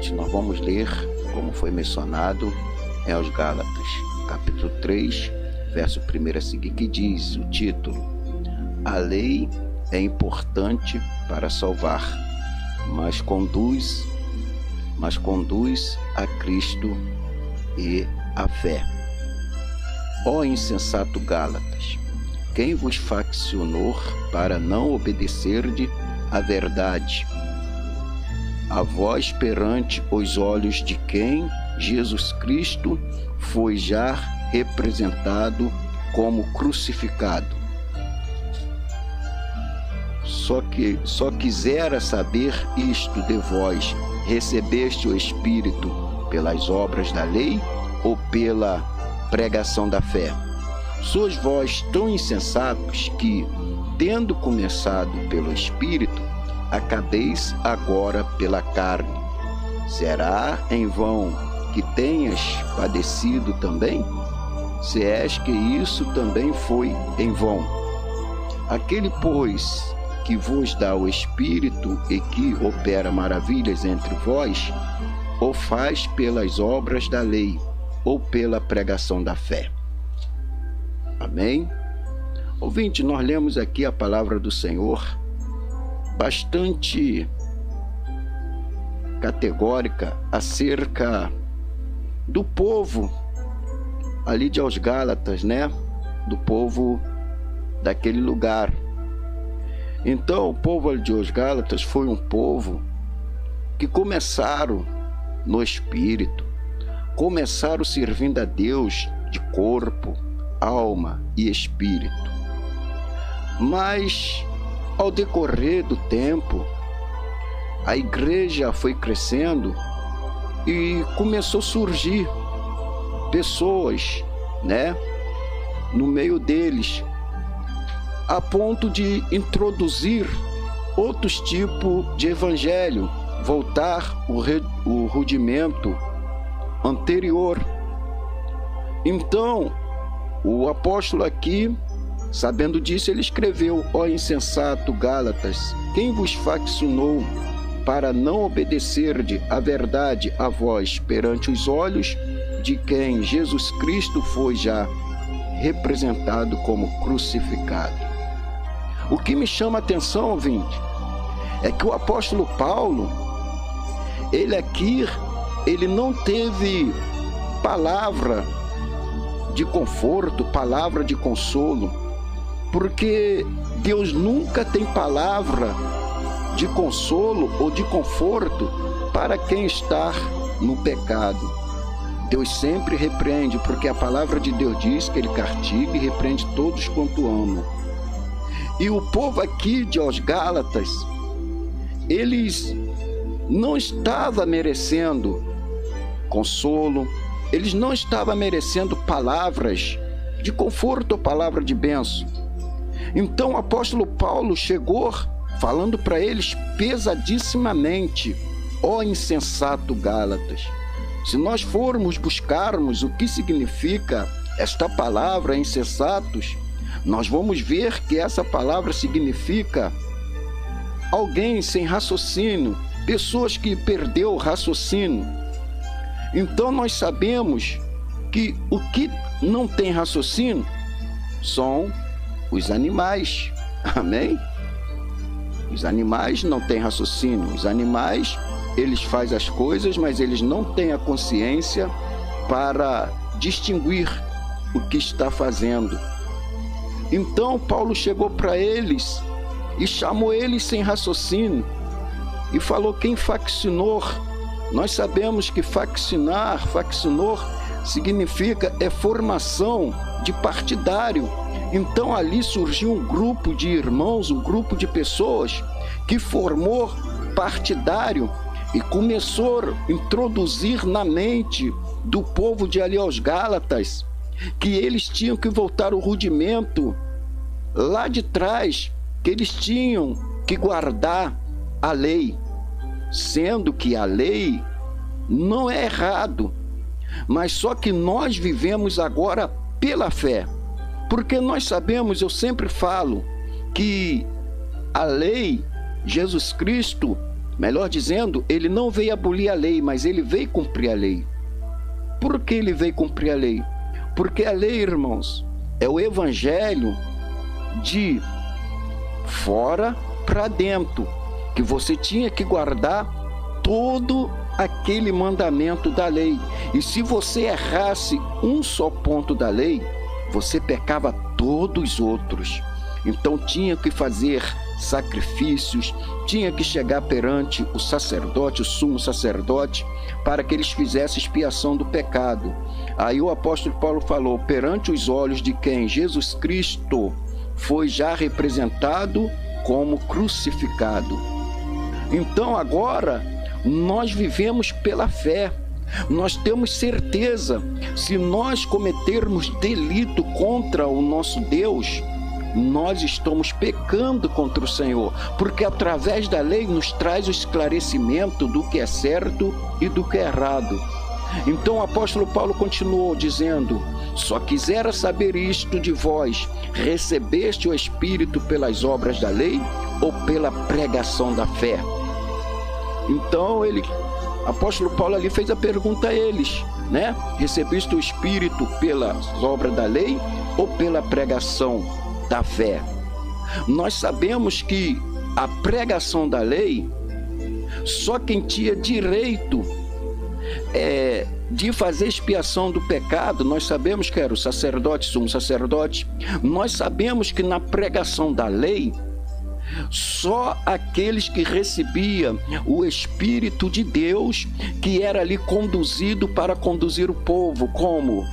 ouvinte, nós vamos ler, como foi mencionado, aos Gálatas, capítulo 3, verso 1 a seguir, que diz o título: A lei é importante para salvar, mas conduz a Cristo e a fé. Ó insensato Gálatas, quem vos faccionou para não obedecerdes à verdade? A vós perante os olhos de quem Jesus Cristo foi já representado como crucificado. Só quisera saber isto de vós: recebeste o Espírito pelas obras da lei ou pela pregação da fé? Sois vós tão insensatos que, tendo começado pelo Espírito, acabeis agora pela carne. Será em vão que tenhas padecido também? Se és que isso também foi em vão. Aquele, pois, que vos dá o Espírito e que opera maravilhas entre vós, ou faz pelas obras da lei, ou pela pregação da fé. Amém? Ouvinte, nós lemos aqui a palavra do Senhor, bastante categórica acerca do povo ali de aos Gálatas, né? Do povo daquele lugar. Então, o povo de aos Gálatas foi um povo que começaram no Espírito, começaram servindo a Deus de corpo, alma e espírito. Mas, ao decorrer do tempo, a igreja foi crescendo e começou a surgir pessoas, né, no meio deles, a ponto de introduzir outros tipos de evangelho, voltar o rudimento anterior. Então, o apóstolo aqui, sabendo disso, ele escreveu: Ó insensato Gálatas, quem vos faccionou para não obedecerdes à verdade a vós perante os olhos de quem Jesus Cristo foi já representado como crucificado? O que me chama a atenção, ouvinte, é que o apóstolo Paulo, ele não teve palavra de conforto, palavra de consolo, porque Deus nunca tem palavra de consolo ou de conforto para quem está no pecado. Deus sempre repreende, porque a palavra de Deus diz que Ele castiga e repreende todos quanto amam. E o povo aqui de aos Gálatas, eles não estavam merecendo consolo, eles não estavam merecendo palavras de conforto ou palavra de bênção. Então o apóstolo Paulo chegou falando para eles pesadissimamente: ó insensato Gálatas. Se nós formos buscarmos o que significa esta palavra insensatos, nós vamos ver que essa palavra significa alguém sem raciocínio, pessoas que perdeu o raciocínio. Então nós sabemos que o que não tem raciocínio são os animais. Amém? Os animais não têm raciocínio. Os animais, eles fazem as coisas, mas eles não têm a consciência para distinguir o que está fazendo. Então Paulo chegou para eles e chamou eles sem raciocínio e falou: quem faccionou? Nós sabemos que faccionar significa formação de partidário. Então ali surgiu um grupo de irmãos, um grupo de pessoas que formou partidário e começou a introduzir na mente do povo de ali aos Gálatas que eles tinham que voltar ao rudimento lá de trás, que eles tinham que guardar a lei, sendo que a lei não é errado, mas só que nós vivemos agora pela fé, porque nós sabemos, eu sempre falo, que a lei, Jesus Cristo, Melhor dizendo, ele não veio abolir a lei, mas ele veio cumprir a lei. Por que ele veio cumprir a lei? Porque a lei, irmãos, é o evangelho de fora para dentro, que você tinha que guardar todo aquele mandamento da lei. E se você errasse um só ponto da lei, você pecava todos os outros. Então tinha que fazer sacrifícios, tinha que chegar perante o sacerdote, o sumo sacerdote, para que eles fizessem expiação do pecado. Aí o apóstolo Paulo falou, perante os olhos de quem? Jesus Cristo foi já representado como crucificado. Então agora nós vivemos pela fé. Nós temos certeza, se nós cometermos delito contra o nosso Deus, nós estamos pecando contra o Senhor, porque através da lei nos traz o esclarecimento do que é certo e do que é errado. Então o apóstolo Paulo continuou dizendo, só quisera saber isto de vós, recebeste o Espírito pelas obras da lei ou pela pregação da fé? Então apóstolo Paulo ali fez a pergunta a eles, né? Recebeste o Espírito pelas obras da lei ou pela pregação da fé? Nós sabemos que a pregação da lei, só quem tinha direito de fazer expiação do pecado, nós sabemos que era o sacerdote, sumo sacerdote. Nós sabemos que na pregação da lei, só aqueles que recebiam o Espírito de Deus, que era ali conduzido para conduzir o povo, como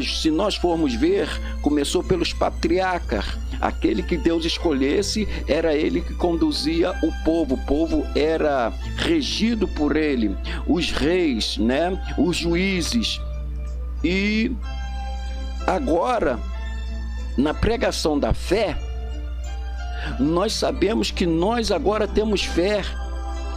se nós formos ver, começou pelos patriarcas. Aquele que Deus escolhesse, era ele que conduzia o povo era regido por ele, os reis, né? Os juízes. E agora, na pregação da fé, nós sabemos que nós agora temos fé.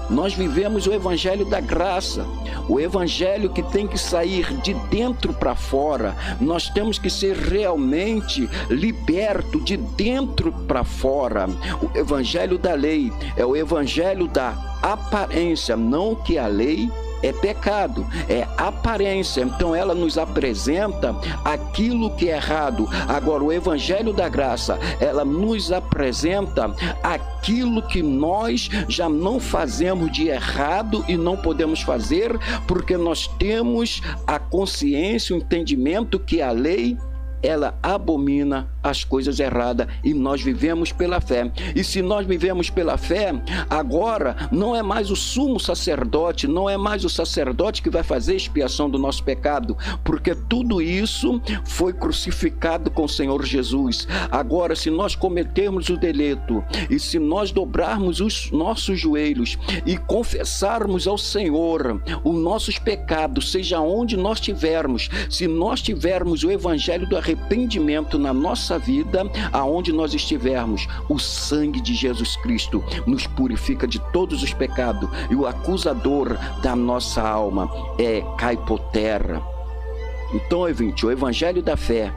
Nós vivemos o evangelho da graça, o evangelho que tem que sair de dentro para fora. Nós temos que ser realmente libertos de dentro para fora. O evangelho da lei é o evangelho da aparência, não que a lei é pecado, é aparência. Então ela nos apresenta aquilo que é errado. Agora o evangelho da graça, ela nos apresenta aquilo que nós já não fazemos de errado e não podemos fazer, porque nós temos a consciência, o entendimento que a lei, ela abomina as coisas erradas, e nós vivemos pela fé. E se nós vivemos pela fé, agora não é mais o sumo sacerdote, não é mais o sacerdote que vai fazer expiação do nosso pecado, porque tudo isso foi crucificado com o Senhor Jesus. Agora, se nós cometermos o delito, e se nós dobrarmos os nossos joelhos e confessarmos ao Senhor os nossos pecados, seja onde nós estivermos, se nós tivermos o evangelho do arrependimento na nossa vida, aonde nós estivermos, o sangue de Jesus Cristo nos purifica de todos os pecados, e o acusador da nossa alma cai por terra. Então, ouvinte, o evangelho da fé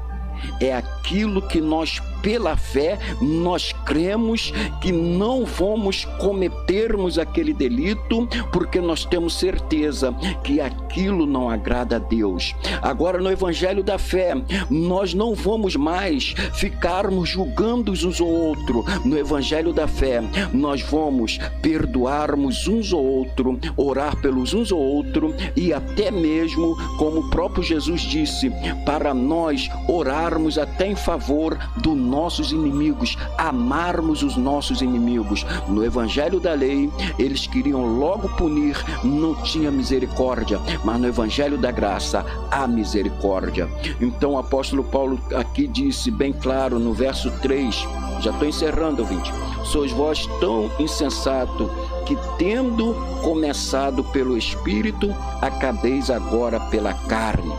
é aquilo que nós, pela fé, nós cremos que não vamos cometermos aquele delito, porque nós temos certeza que aquilo não agrada a Deus. Agora, no evangelho da fé, nós não vamos mais ficarmos julgando uns ao outro. No evangelho da fé, nós vamos perdoarmos uns ao outro, orar pelos uns ao outro, e até mesmo, como o próprio Jesus disse, para nós orarmos até em favor dos nossos inimigos, amarmos os nossos inimigos. No evangelho da lei, eles queriam logo punir, não tinha misericórdia, mas no evangelho da graça há misericórdia. Então o apóstolo Paulo aqui disse bem claro no verso 3, já estou encerrando, ouvinte: sois vós tão insensato que, tendo começado pelo Espírito, acabeis agora pela carne.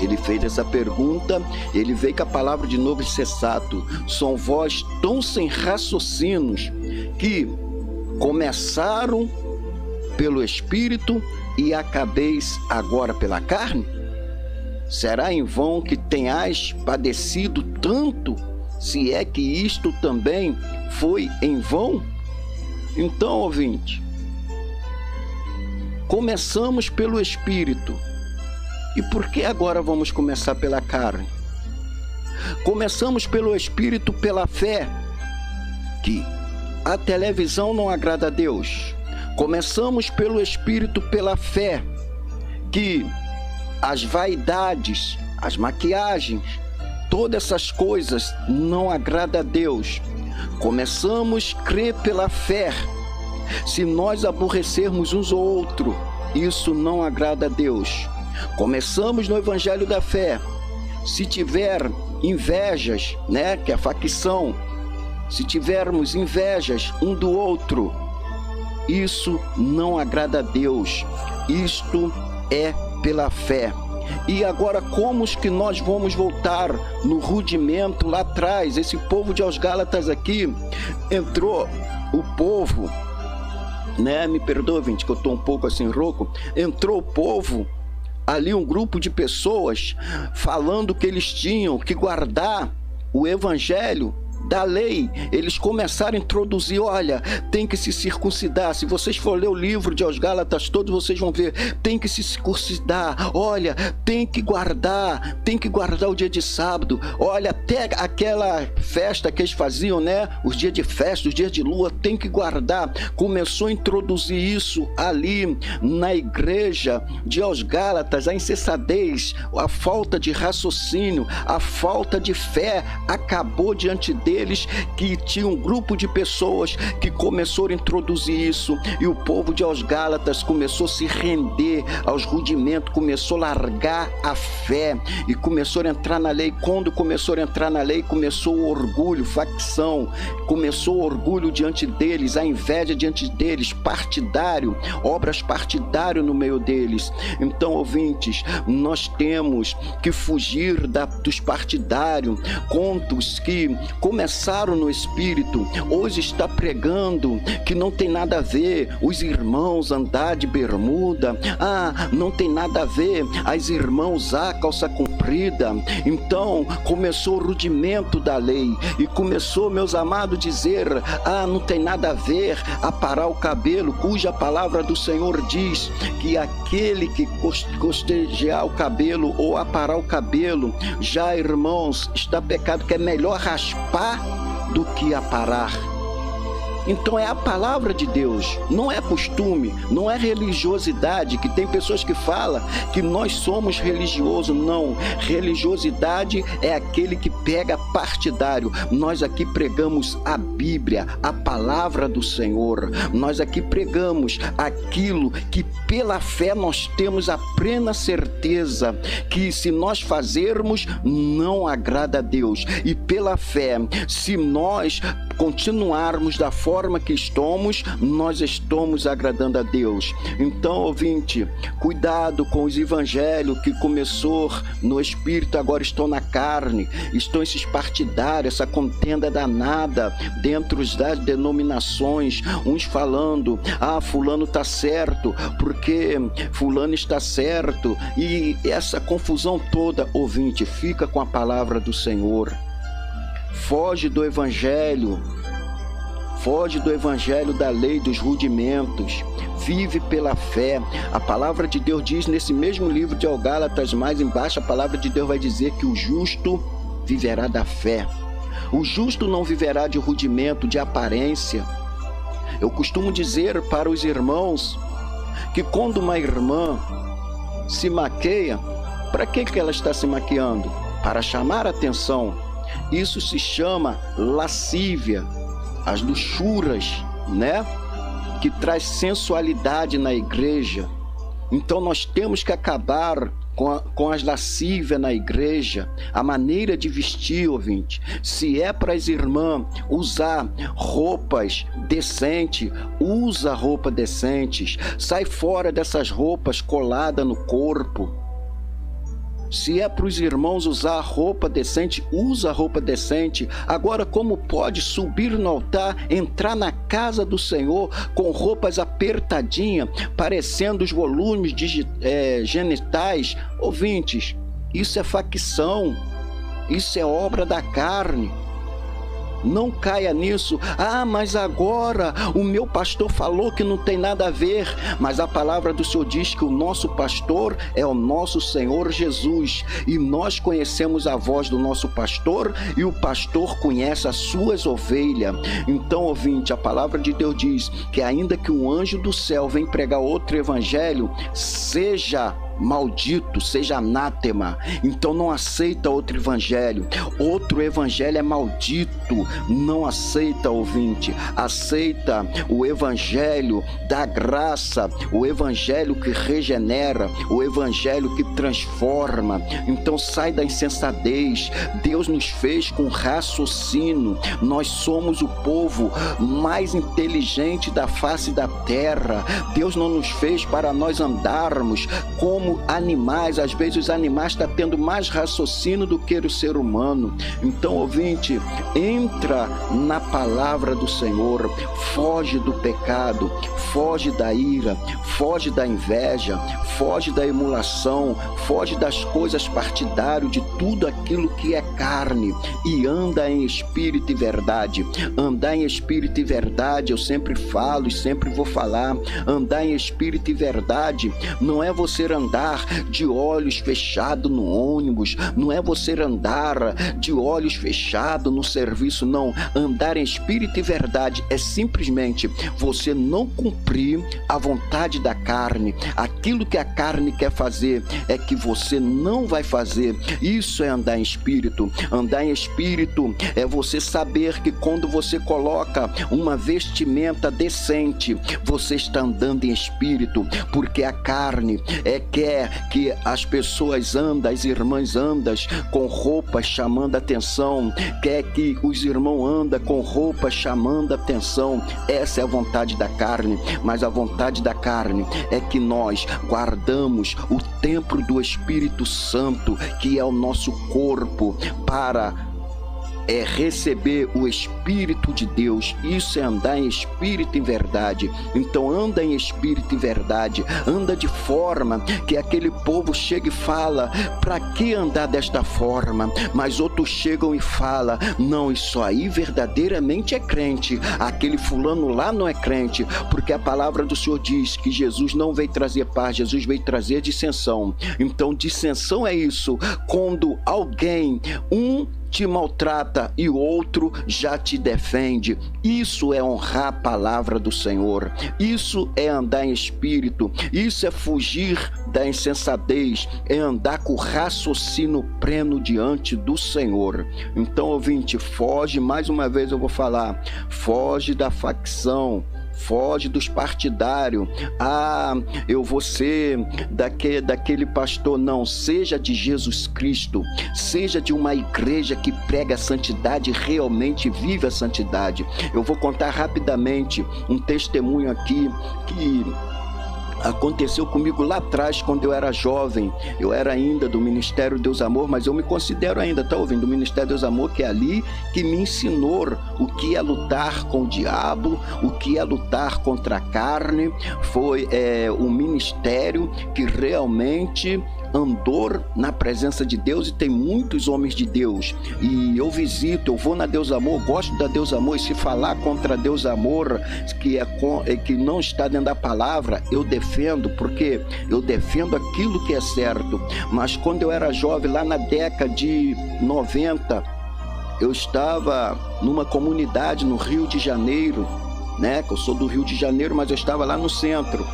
Ele fez essa pergunta, ele veio com a palavra de novo, insensato. São vós tão sem raciocínios que começaram pelo Espírito e acabeis agora pela carne? Será em vão que tenhais padecido tanto, se é que isto também foi em vão? Então, ouvinte, começamos pelo Espírito. E por que agora vamos começar pela carne? Começamos pelo Espírito, pela fé, que a televisão não agrada a Deus. Começamos pelo Espírito, pela fé, que as vaidades, as maquiagens, todas essas coisas não agradam a Deus. Começamos a crer pela fé. Se nós aborrecermos uns ou outros, isso não agrada a Deus. Começamos no Evangelho da Fé. Se tiver invejas, que é a facção, se tivermos invejas um do outro, isso não agrada a Deus. Isto é pela fé. E agora, como que nós vamos voltar no rudimento lá atrás? Esse povo de aos Gálatas aqui, entrou o povo, me perdoa, gente, que eu estou um pouco assim rouco. Entrou o povo, ali um grupo de pessoas, falando que eles tinham que guardar o Evangelho da lei. Eles começaram a introduzir, olha, tem que se circuncidar. Se vocês for ler o livro de aos Gálatas todos, vocês vão ver, tem que se circuncidar, olha, tem que guardar o dia de sábado, olha, até aquela festa que eles faziam, os dias de festa, os dias de lua, tem que guardar. Começou a introduzir isso ali na igreja de aos Gálatas, a insensatez, a falta de raciocínio, a falta de fé acabou diante deles, que tinha um grupo de pessoas que começou a introduzir isso, e o povo de aos Gálatas começou a se render aos rudimentos, começou a largar a fé e começou a entrar na lei. Quando começou a entrar na lei, começou o orgulho, facção, começou o orgulho diante deles, a inveja diante deles, partidário, obras partidárias no meio deles. Então, ouvintes, nós temos que fugir dos partidários, contos que começaram no Espírito, hoje está pregando que não tem nada a ver os irmãos andar de bermuda, não tem nada a ver as irmãs usar calça comprida. Então começou o rudimento da lei e começou, meus amados, dizer, não tem nada a ver aparar o cabelo, cuja palavra do Senhor diz que aquele que costejar o cabelo ou aparar o cabelo, já, irmãos, está pecado, que é melhor raspar do que aparar. Então é a palavra de Deus, não é costume, não é religiosidade, que tem pessoas que falam que nós somos religiosos. Não, religiosidade é aquele que pega partidário. Nós aqui pregamos a Bíblia, a palavra do Senhor. Nós aqui pregamos aquilo que pela fé nós temos a plena certeza que se nós fazermos não agrada a Deus. E pela fé, se nós continuarmos da forma que estamos, nós estamos agradando a Deus. Então, ouvinte, cuidado com os evangelhos que começou no Espírito, agora estão na carne, estão esses partidários, essa contenda danada dentro das denominações, uns falando, fulano está certo, porque fulano está certo, e essa confusão toda. Ouvinte, fica com a palavra do Senhor. Foge do evangelho da lei, dos rudimentos, vive pela fé. A palavra de Deus diz nesse mesmo livro de Gálatas, mais embaixo, a palavra de Deus vai dizer que o justo viverá da fé. O justo não viverá de rudimento, de aparência. Eu costumo dizer para os irmãos que quando uma irmã se maqueia, para que ela está se maquiando? Para chamar a atenção. Isso se chama lascívia, as luxúrias, que traz sensualidade na igreja. Então nós temos que acabar com as lascívias na igreja, a maneira de vestir, ouvinte. Se é para as irmãs usar roupas decentes, usa roupas decentes, sai fora dessas roupas coladas no corpo. Se é para os irmãos usar roupa decente, usa roupa decente. Agora, como pode subir no altar, entrar na casa do Senhor com roupas apertadinhas, parecendo os volumes genitais? Ouvintes, isso é facção, isso é obra da carne. Não caia nisso. Ah, mas agora o meu pastor falou que não tem nada a ver. Mas a palavra do Senhor diz que o nosso pastor é o nosso Senhor Jesus. E nós conhecemos a voz do nosso pastor e o pastor conhece as suas ovelhas. Então, ouvinte, a palavra de Deus diz que ainda que um anjo do céu venha pregar outro evangelho, seja maldito, seja anátema. Então não aceita outro evangelho. Outro evangelho é maldito. Não aceita, ouvinte. Aceita o evangelho da graça, o evangelho que regenera, o evangelho que transforma. Então sai da insensatez. Deus nos fez com raciocínio. Nós somos o povo mais inteligente da face da terra. Deus não nos fez para nós andarmos como animais. Às vezes os animais estão tendo mais raciocínio do que o ser humano. Então, ouvinte, entra na palavra do Senhor, foge do pecado, foge da ira, foge da inveja, foge da emulação, foge das coisas partidárias, de tudo aquilo que é carne, e anda em espírito e verdade. Andar em espírito e verdade, eu sempre falo e sempre vou falar, andar em espírito e verdade não é você andar de olhos fechados no ônibus, não é você andar de olhos fechados no serviço, não. Andar em espírito e verdade é simplesmente você não cumprir a vontade da carne. Aquilo que a carne quer fazer é que você não vai fazer. Isso é andar em espírito. Andar em espírito é você saber que quando você coloca uma vestimenta decente, você está andando em espírito, porque a carne quer que as pessoas andam, as irmãs andam com roupas chamando atenção, quer que os irmãos andam com roupas chamando atenção. Essa é a vontade da carne. Mas a vontade da carne é que nós guardamos o templo do Espírito Santo, que é o nosso corpo, para receber o Espírito de Deus. Isso é andar em espírito e verdade. Então anda em espírito e verdade, anda de forma que aquele povo chega e fala: para que andar desta forma? Mas outros chegam e falam: não, isso aí verdadeiramente é crente, aquele fulano lá não é crente, porque a palavra do Senhor diz que Jesus não veio trazer paz, Jesus veio trazer dissensão. Então dissensão é isso, quando alguém, te maltrata e o outro já te defende. Isso é honrar a palavra do Senhor. Isso é andar em espírito. Isso é fugir da insensatez. É andar com raciocínio pleno diante do Senhor. Então, ouvinte, foge, mais uma vez eu vou falar, foge da facção. Foge dos partidários. Ah, eu vou ser daquele pastor. Não, seja de Jesus Cristo. Seja de uma igreja que prega a santidade e realmente vive a santidade. Eu vou contar rapidamente um testemunho aqui que aconteceu comigo lá atrás, quando eu era jovem. Eu era ainda do Ministério Deus Amor, mas eu me considero ainda, tá ouvindo? Do Ministério Deus Amor, que é ali que me ensinou o que é lutar com o diabo, o que é lutar contra a carne. Foi um ministério que realmente andou na presença de Deus, e tem muitos homens de Deus, e eu visito, eu vou na Deus Amor, gosto da Deus Amor, e se falar contra Deus Amor, que não está dentro da palavra, eu defendo, porque eu defendo aquilo que é certo. Mas quando eu era jovem, lá na década de 90, eu estava numa comunidade no Rio de Janeiro, né? Que eu sou do Rio de Janeiro, mas eu estava lá no centro.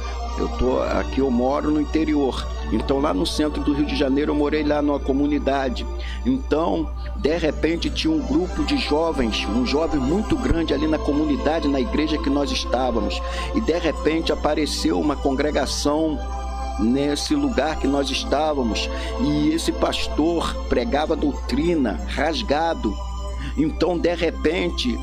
Aqui eu moro no interior. Então lá no centro do Rio de Janeiro eu morei lá numa comunidade. Então, de repente tinha um grupo de jovens, um jovem muito grande ali na comunidade, na igreja que nós estávamos. E de repente apareceu uma congregação nesse lugar que nós estávamos. E esse pastor pregava doutrina, rasgado. Então, de repente,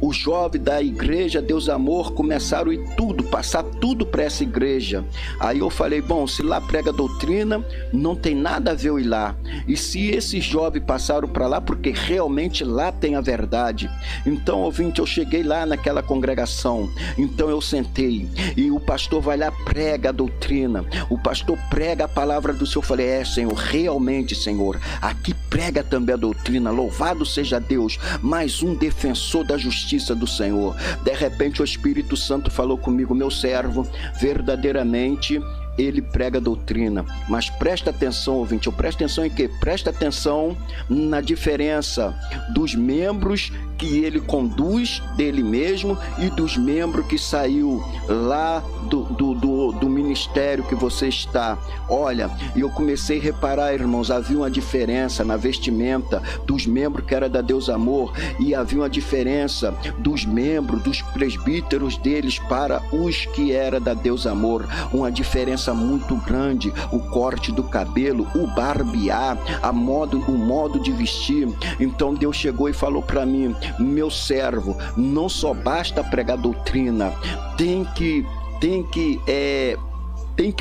os jovens da igreja Deus Amor começaram a ir passar tudo para essa igreja. Aí eu falei, bom, se lá prega doutrina, não tem nada a ver eu ir lá. E se esses jovens passaram para lá, porque realmente lá tem a verdade. Então, ouvinte, eu cheguei lá naquela congregação. Então eu sentei, e o pastor vai lá, prega a doutrina. O pastor prega a palavra do Senhor. Eu falei, Senhor, realmente, Senhor, aqui prega também a doutrina. Louvado seja Deus, mais um defensor da justiça do Senhor. De repente o Espírito Santo falou comigo: meu servo, verdadeiramente ele prega a doutrina, mas presta atenção, ouvinte, eu presto atenção em quê? Presta atenção na diferença dos membros que ele conduz dele mesmo e dos membros que saiu lá do ministério que você está. Olha, e eu comecei a reparar, irmãos, havia uma diferença na vestimenta dos membros que era da Deus Amor, e havia uma diferença dos membros, dos presbíteros deles para os que era da Deus Amor, uma diferença muito grande, o corte do cabelo, o barbear, o modo de vestir. Então Deus chegou e falou para mim: meu servo, não só basta pregar doutrina, tem que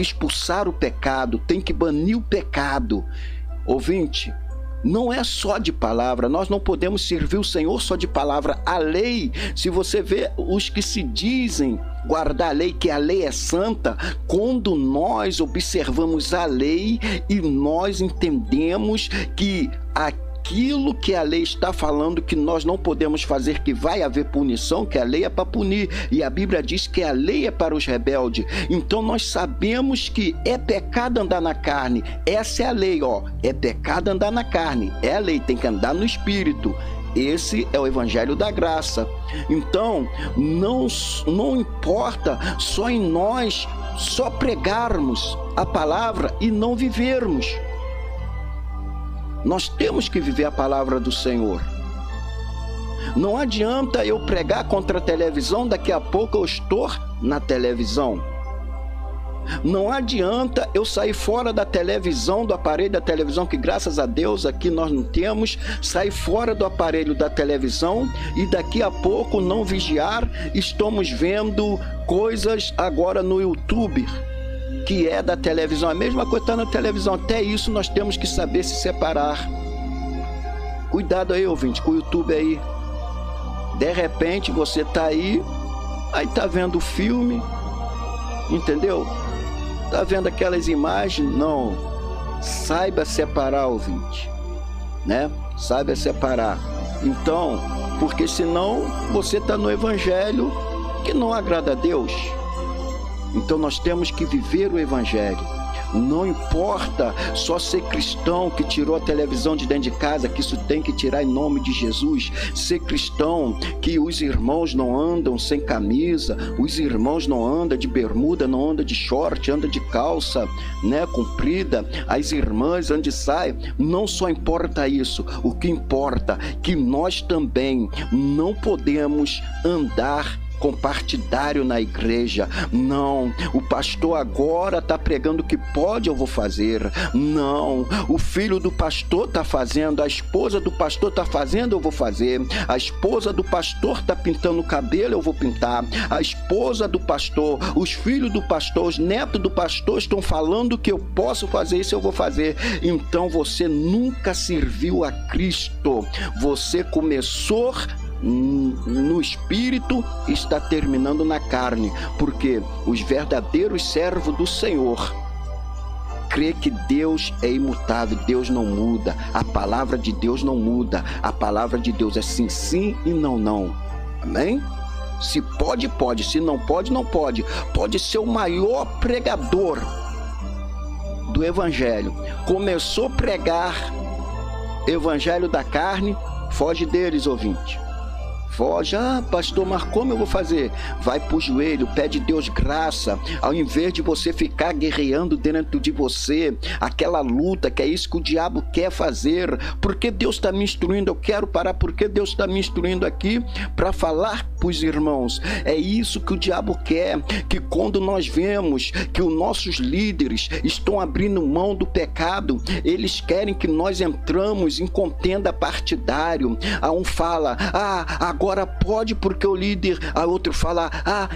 expulsar o pecado, tem que banir o pecado. Ouvinte, não é só de palavra, nós não podemos servir o Senhor só de palavra. A lei, se você vê os que se dizem guardar a lei, que a lei é santa, quando nós observamos a lei e nós entendemos que aquilo que a lei está falando que nós não podemos fazer, que vai haver punição, que a lei é para punir, e a Bíblia diz que a lei é para os rebeldes. Então nós sabemos que é pecado andar na carne. Essa é a lei, é pecado andar na carne, é a lei, tem que andar no Espírito. Esse é o Evangelho da Graça. Então não importa só em nós só pregarmos a palavra e não vivermos. Nós temos que viver a palavra do Senhor. Não adianta eu pregar contra a televisão, daqui a pouco eu estou na televisão. Não adianta eu sair fora da televisão, do aparelho da televisão, que graças a Deus aqui nós não temos, sair fora do aparelho da televisão e daqui a pouco não vigiar. Estamos vendo coisas agora no YouTube, que é da televisão, a mesma coisa está na televisão. Até isso nós temos que saber se separar. Cuidado aí, ouvinte, com o YouTube aí. De repente você está aí está vendo o filme, entendeu? Está vendo aquelas imagens? Não. Saiba separar, ouvinte, né? Saiba separar. Então, porque senão você está no evangelho que não agrada a Deus. Então nós temos que viver o Evangelho. Não importa só ser cristão que tirou a televisão de dentro de casa, que isso tem que tirar em nome de Jesus. Ser cristão que os irmãos não andam sem camisa, os irmãos não andam de bermuda, não andam de short, andam de calça, né, comprida. As irmãs andam de saia. Não só importa isso. O que importa é que nós também não podemos andar compartidário na igreja. Não, o pastor agora está pregando o que pode, eu vou fazer. Não, o filho do pastor está fazendo, a esposa do pastor está fazendo, eu vou fazer. A esposa do pastor está pintando o cabelo, eu vou pintar. A esposa do pastor, os filhos do pastor, os netos do pastor estão falando que eu posso fazer isso, eu vou fazer. Então você nunca serviu a Cristo. Você começou no espírito, está terminando na carne, porque os verdadeiros servos do Senhor crê que Deus é imutável, Deus não muda, a palavra de Deus não muda, a palavra de Deus é sim, sim e não, não. Amém? Se pode, pode, se não pode, não pode. Pode ser o maior pregador do evangelho, começou a pregar evangelho da carne, foge deles, ouvinte. Foge. Pastor, mas como eu vou fazer? Vai pro joelho, pede Deus graça, ao invés de você ficar guerreando dentro de você, aquela luta, que é isso que o diabo quer fazer. Porque Deus está me instruindo, eu quero parar, porque Deus está me instruindo aqui para falar pros irmãos. É isso que o diabo quer, que quando nós vemos que os nossos líderes estão abrindo mão do pecado, eles querem que nós entramos em contenda partidário. Um fala, agora agora pode porque o líder, a outro fala,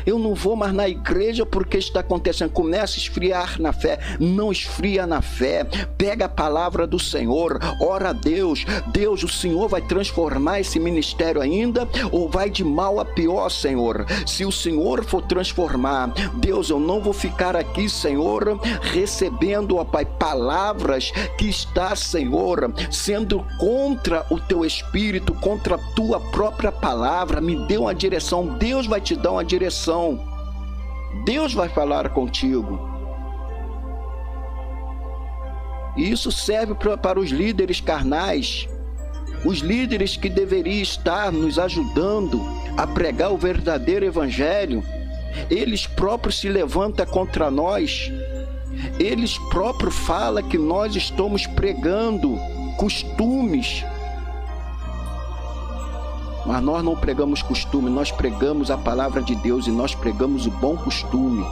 eu não vou mais na igreja porque está acontecendo. Começa a esfriar na fé. Não esfria na fé. Pega a palavra do Senhor, ora a Deus. Deus, o Senhor vai transformar esse ministério ainda ou vai de mal a pior, Senhor? Se o Senhor for transformar, Deus, eu não vou ficar aqui, Senhor, recebendo, ó Pai, palavras que está, Senhor, sendo contra o teu espírito, contra a tua própria palavra. Me dê uma direção. Deus vai te dar uma direção. Deus vai falar contigo. E isso serve para os líderes carnais, os líderes que deveriam estar nos ajudando a pregar o verdadeiro evangelho. Eles próprios se levantam contra nós. Eles próprios falam que nós estamos pregando costumes. Mas nós não pregamos costume, nós pregamos a palavra de Deus e nós pregamos o bom costume.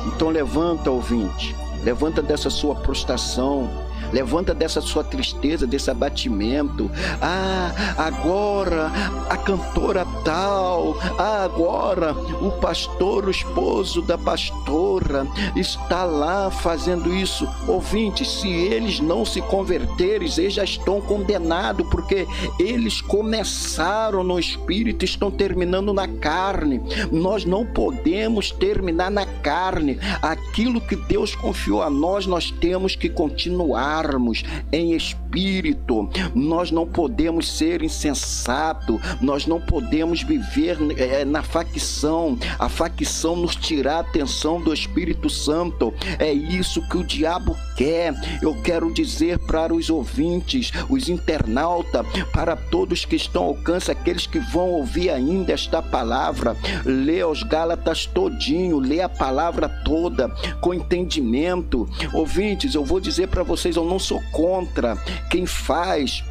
Então levanta, ouvinte, levanta dessa sua prostração, levanta dessa sua tristeza, desse abatimento. Agora a cantora tal, agora o pastor, o esposo da pastora está lá fazendo isso. Ouvinte, se eles não se converterem, eles já estão condenados, porque eles começaram no espírito e estão terminando na carne. Nós não podemos terminar na carne. Aquilo que Deus confiou a nós, nós temos que continuarmos em espírito. Nós não podemos ser insensato, nós não podemos viver na facção. A facção nos tirar a atenção do Espírito Santo. É isso que o diabo quer. Eu quero dizer para os ouvintes, os internautas, para todos que estão ao alcance, aqueles que vão ouvir ainda esta palavra, lê os Gálatas todinho, lê a palavra toda com entendimento. Ouvintes, eu vou dizer para vocês, eu não sou contra quem faz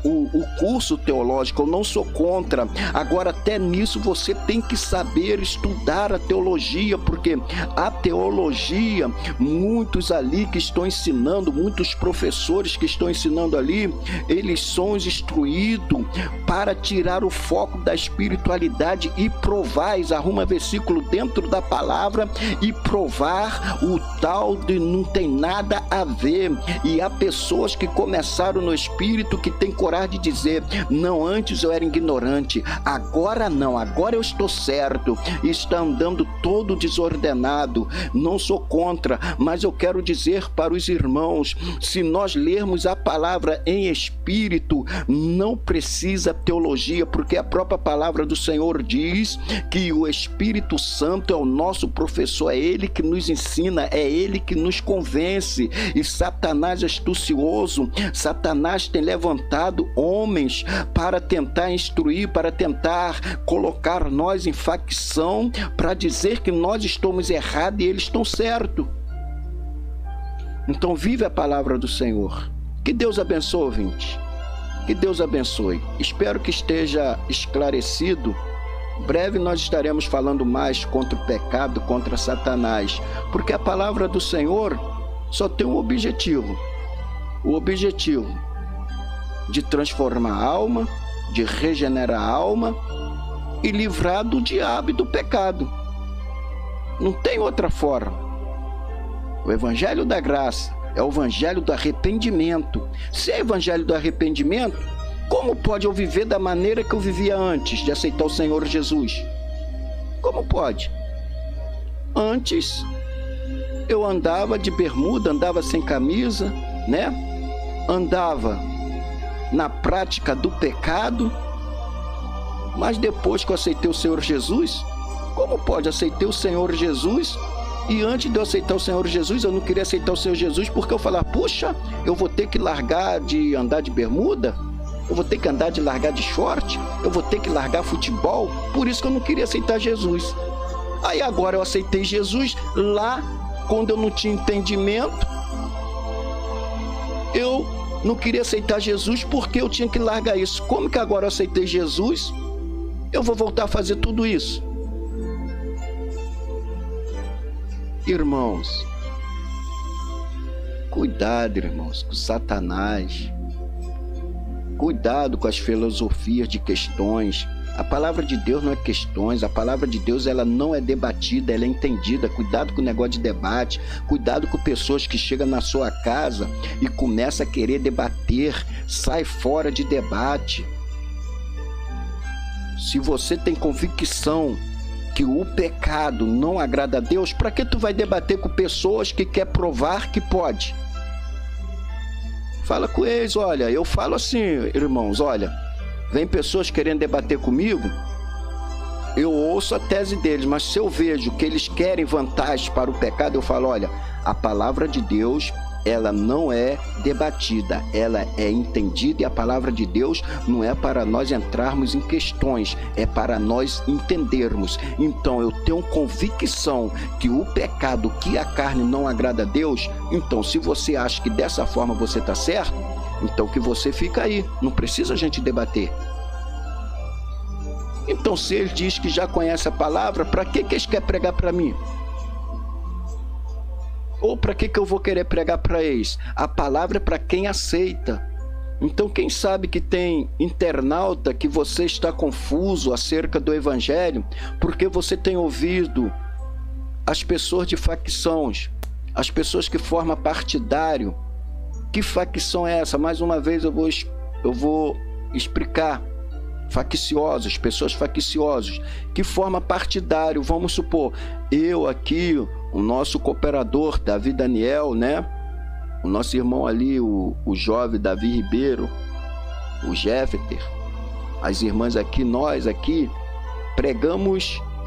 o curso teológico, eu não sou contra. Agora, até nisso você tem que saber estudar a teologia, porque a teologia, muitos ali que estão ensinando, muitos professores que estão ensinando ali, eles são instruídos para tirar o foco da espiritualidade e provar. Eles arrumam versículo dentro da palavra e provar o tal de não tem nada a ver. E há pessoas que começaram no espírito que tem coragem de dizer, não, antes eu era ignorante, agora não, agora eu estou certo, e está andando todo desordenado. Não sou contra, mas eu quero dizer para os irmãos, se nós lermos a palavra em espírito, não precisa teologia, porque a própria palavra do Senhor diz que o Espírito Santo é o nosso professor, é Ele que nos ensina, é Ele que nos convence. E Satanás é astucioso, Satanás tem levantado homens para tentar instruir, para tentar colocar nós em facção, para dizer que nós estamos errados e eles estão certos. Então vive a palavra do Senhor. Que Deus abençoe, ouvinte. Que Deus abençoe. Espero que esteja esclarecido. Breve nós estaremos falando mais contra o pecado, contra Satanás, porque a palavra do Senhor só tem um objetivo. O objetivo de transformar a alma, de regenerar a alma e livrar do diabo e do pecado. Não tem outra forma. O evangelho da graça é o evangelho do arrependimento. Se é evangelho do arrependimento, como pode eu viver da maneira que eu vivia antes de aceitar o Senhor Jesus? Como pode? Antes eu andava de bermuda, andava sem camisa, andava na prática do pecado, mas depois que eu aceitei o Senhor Jesus, como pode? Aceitei o Senhor Jesus e antes de eu aceitar o Senhor Jesus, eu não queria aceitar o Senhor Jesus porque eu falava, puxa, eu vou ter que largar de andar de bermuda, eu vou ter que largar de short, eu vou ter que largar futebol, por isso que eu não queria aceitar Jesus. Aí agora eu aceitei Jesus, lá quando eu não tinha entendimento, eu não queria aceitar Jesus porque eu tinha que largar isso. Como que agora eu aceitei Jesus, eu vou voltar a fazer tudo isso? Irmãos, cuidado, irmãos, com Satanás. Cuidado com as filosofias de questões. A palavra de Deus não é questões, a palavra de Deus ela não é debatida, ela é entendida. Cuidado com o negócio de debate, cuidado com pessoas que chegam na sua casa e começam a querer debater. Sai fora de debate. Se você tem convicção que o pecado não agrada a Deus, para que tu vai debater com pessoas que quer provar que pode? Fala com eles, olha, eu falo assim, irmãos, olha, vem pessoas querendo debater comigo, eu ouço a tese deles, mas se eu vejo que eles querem vantagens para o pecado, eu falo, olha, a palavra de Deus, ela não é debatida, ela é entendida, e a palavra de Deus não é para nós entrarmos em questões, é para nós entendermos. Então eu tenho convicção que o pecado, que a carne não agrada a Deus, então se você acha que dessa forma você está certo, então que você fica aí, não precisa a gente debater. Então se ele diz que já conhece a palavra, para que eles querem pregar para mim? Ou para que eu vou querer pregar para eles? A palavra é para quem aceita. Então quem sabe que tem internauta que você está confuso acerca do evangelho, porque você tem ouvido as pessoas de facções, as pessoas que formam partidário. Que facção é essa? Mais uma vez eu vou explicar. Facciosos, pessoas facciosas, que forma partidário. Vamos supor, eu aqui, o nosso cooperador Davi Daniel, né? O nosso irmão ali, o jovem Davi Ribeiro, o Jefter, as irmãs aqui, nós aqui,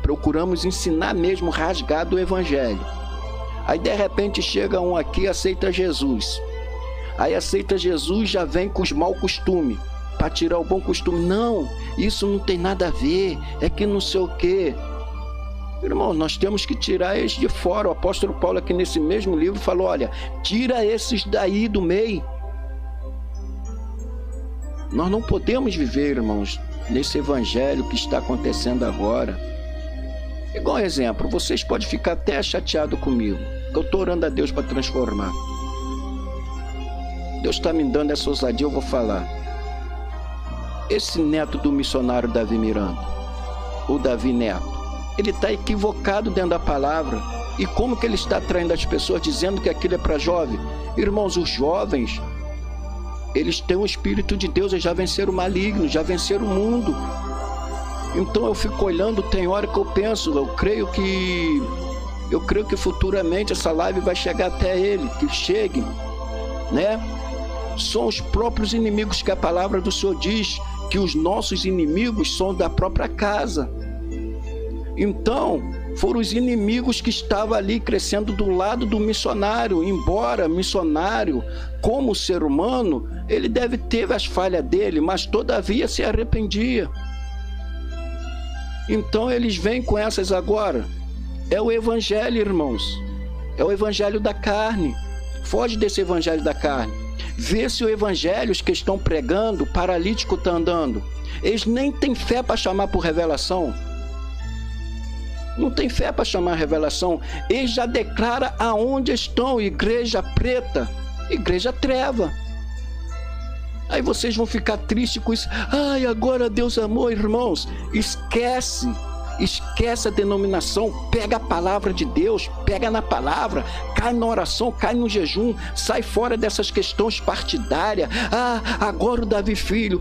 procuramos ensinar mesmo rasgado o evangelho. Aí de repente chega um aqui e aceita Jesus. Aí aceita Jesus, já vem com os maus costumes, para tirar o bom costume. Não, isso não tem nada a ver, é que não sei o quê. Irmão, nós temos que tirar eles de fora. O apóstolo Paulo aqui nesse mesmo livro falou, olha, tira esses daí do meio. Nós não podemos viver, irmãos, nesse evangelho que está acontecendo agora. Igual exemplo, vocês podem ficar até chateados comigo, que eu estou orando a Deus para transformar. Deus está me dando essa ousadia, eu vou falar. Esse neto do missionário Davi Miranda, o Davi Neto, ele está equivocado dentro da palavra. E como que ele está atraindo as pessoas dizendo que aquilo é para jovem? Irmãos, os jovens, eles têm o Espírito de Deus, eles já venceram o maligno, já venceram o mundo. Então eu fico olhando, tem hora que eu penso, eu creio que futuramente essa live vai chegar até ele, que chegue, né? São os próprios inimigos que a palavra do Senhor diz, que os nossos inimigos são da própria casa. Então, foram os inimigos que estavam ali crescendo do lado do missionário. Embora missionário, como ser humano, ele deve ter as falhas dele, mas todavia se arrependia. Então eles vêm com essas agora. É o evangelho, irmãos. É o evangelho da carne. Foge desse evangelho da carne. Vê se o evangelho que estão pregando, o paralítico está andando. Eles nem têm fé para chamar por revelação. Não tem fé para chamar revelação. Eles já declaram aonde estão: igreja preta, igreja treva. Aí vocês vão ficar tristes com isso. Ai, agora Deus amou, irmãos. Esquece a denominação, pega a palavra de Deus, pega na palavra, cai na oração, cai no jejum, sai fora dessas questões partidárias. Ah, agora o Davi filho,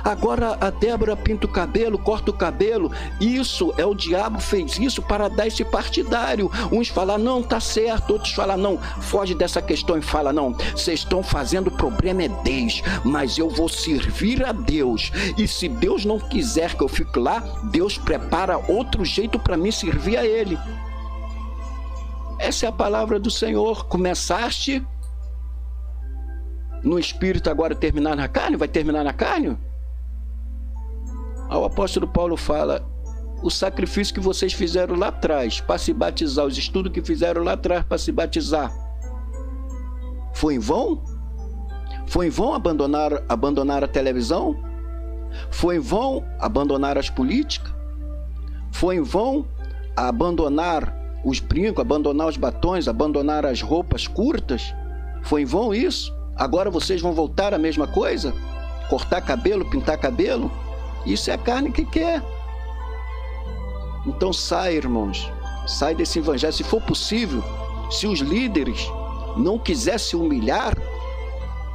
agora a Débora pinta o cabelo, corta o cabelo. Isso é o diabo fez isso para dar esse partidário. Uns falam, não, tá certo, outros falam, não, foge dessa questão e fala, não, vocês estão fazendo, o problema é Deus, mas eu vou servir a Deus, e se Deus não quiser que eu fique lá, Deus prepara outro jeito para mim servir a Ele. Essa é a palavra do Senhor. Começaste no Espírito, agora terminar na carne? Vai terminar na carne? O apóstolo Paulo fala, o sacrifício que vocês fizeram lá atrás para se batizar, os estudos que fizeram lá atrás para se batizar, foi em vão? Foi em vão abandonar a televisão? Foi em vão abandonar as políticas? Foi em vão abandonar os brincos, abandonar os batons, abandonar as roupas curtas? Foi em vão isso? Agora vocês vão voltar à mesma coisa? Cortar cabelo, pintar cabelo? Isso é a carne que quer. Então sai, irmãos, sai desse evangelho. Se for possível, se os líderes não quiserem se humilhar,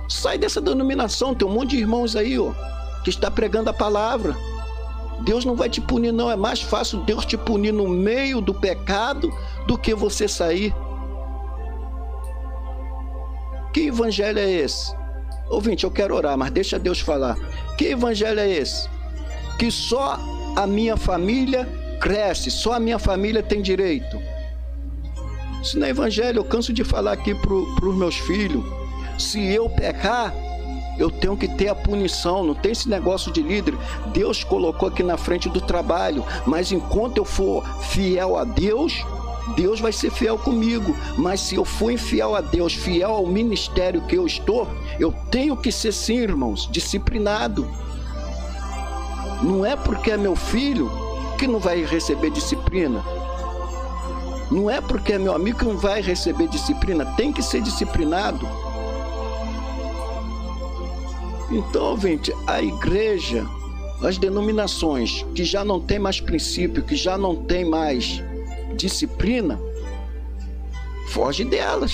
sai dessa denominação. Tem um monte de irmãos aí, ó, que está pregando a palavra. Deus não vai te punir, não. É mais fácil Deus te punir no meio do pecado do que você sair. Que evangelho é esse? Ouvinte, eu quero orar, mas deixa Deus falar. Que evangelho é esse? Que só a minha família cresce, só a minha família tem direito. Isso não é evangelho. Eu canso de falar aqui para os meus filhos. Se eu pecar, eu tenho que ter a punição. Não tem esse negócio de líder. Deus colocou aqui na frente do trabalho, mas enquanto eu for fiel a Deus, Deus vai ser fiel comigo. Mas se eu for infiel a Deus, fiel ao ministério que eu estou, eu tenho que ser, sim, irmãos, disciplinado. Não é porque é meu filho que não vai receber disciplina. Não é porque é meu amigo que não vai receber disciplina. Tem que ser disciplinado. Então, ouvinte, a igreja, as denominações que já não tem mais princípio, que já não tem mais disciplina, foge delas.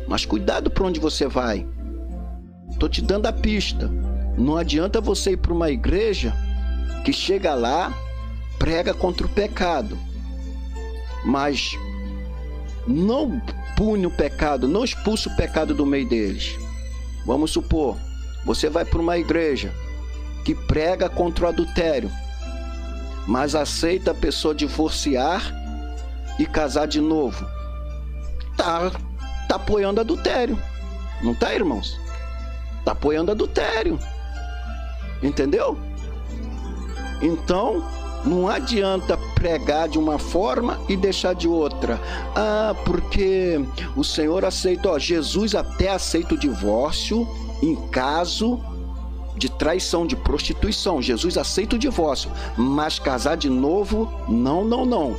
Mas cuidado para onde você vai. Estou te dando a pista. Não adianta você ir para uma igreja que chega lá, prega contra o pecado, mas não pune o pecado, não expulsa o pecado do meio deles. Vamos supor, você vai para uma igreja que prega contra o adultério, mas aceita a pessoa divorciar e casar de novo. Tá apoiando adultério. Não tá, irmãos? Tá apoiando adultério. Entendeu? Então, não adianta pregar de uma forma e deixar de outra. Ah, porque o Senhor aceita, Jesus até aceita o divórcio em caso de traição, de prostituição. Jesus aceita o divórcio, mas casar de novo, não.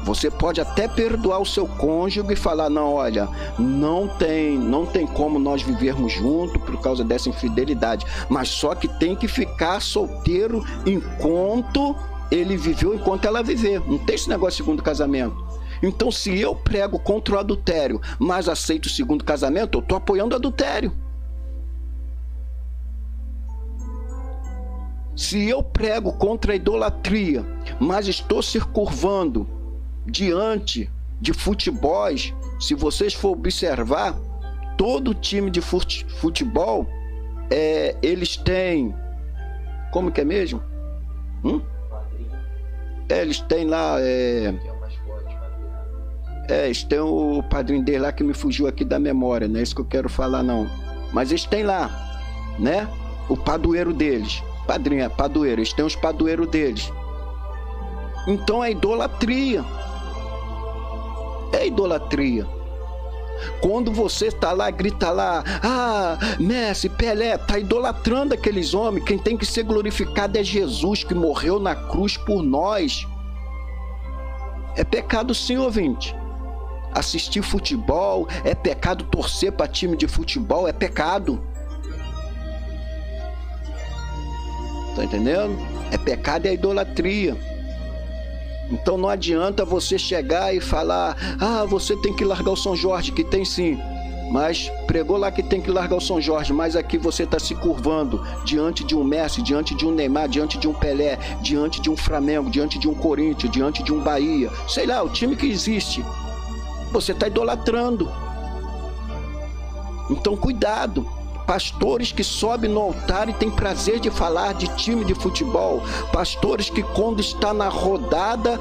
Você pode até perdoar o seu cônjuge e falar, não, olha, não tem como nós vivermos juntos por causa dessa infidelidade, mas só que tem que ficar solteiro enquanto ele viveu, enquanto ela viver. Não tem esse negócio de segundo casamento. Então, se eu prego contra o adultério, mas aceito o segundo casamento, eu estou apoiando o adultério. Se eu prego contra a idolatria, mas estou se curvando diante de futebols, se vocês for observar, todo time de futebol, eles têm, como que é mesmo? Eles têm lá, eles têm o padrinho dele lá que me fugiu aqui da memória, não é isso que eu quero falar não, mas eles têm lá, né, o padroeiro deles, padrinho é padroeiro, eles têm os padroeiros deles. Então é idolatria. É idolatria. Quando você está lá, grita lá, Messi, Pelé, está idolatrando aqueles homens. Quem tem que ser glorificado é Jesus, que morreu na cruz por nós. É pecado, sim, ouvinte. Assistir futebol é pecado, torcer para time de futebol é pecado. Tá entendendo? É pecado e é idolatria. Então não adianta você chegar e falar, você tem que largar o São Jorge, que tem sim, mas pregou lá que tem que largar o São Jorge, mas aqui você está se curvando diante de um Messi, diante de um Neymar, diante de um Pelé, diante de um Flamengo, diante de um Corinthians, diante de um Bahia, sei lá, o time que existe. Você está idolatrando. Então cuidado. Pastores que sobem no altar e têm prazer de falar de time de futebol. Pastores que quando está na rodada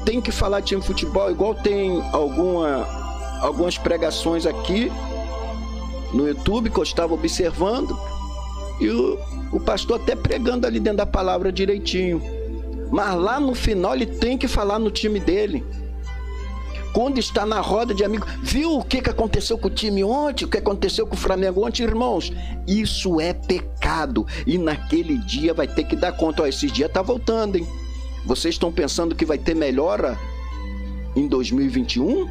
tem que falar de time de futebol. Igual tem algumas pregações aqui no YouTube que eu estava observando. E o pastor até pregando ali dentro da palavra direitinho. Mas lá no final ele tem que falar no time dele. Quando está na roda de amigos, viu o que aconteceu com o time ontem, o que aconteceu com o Flamengo ontem, irmãos? Isso é pecado e naquele dia vai ter que dar conta. Esses dias tá voltando, hein? Vocês estão pensando que vai ter melhora em 2021?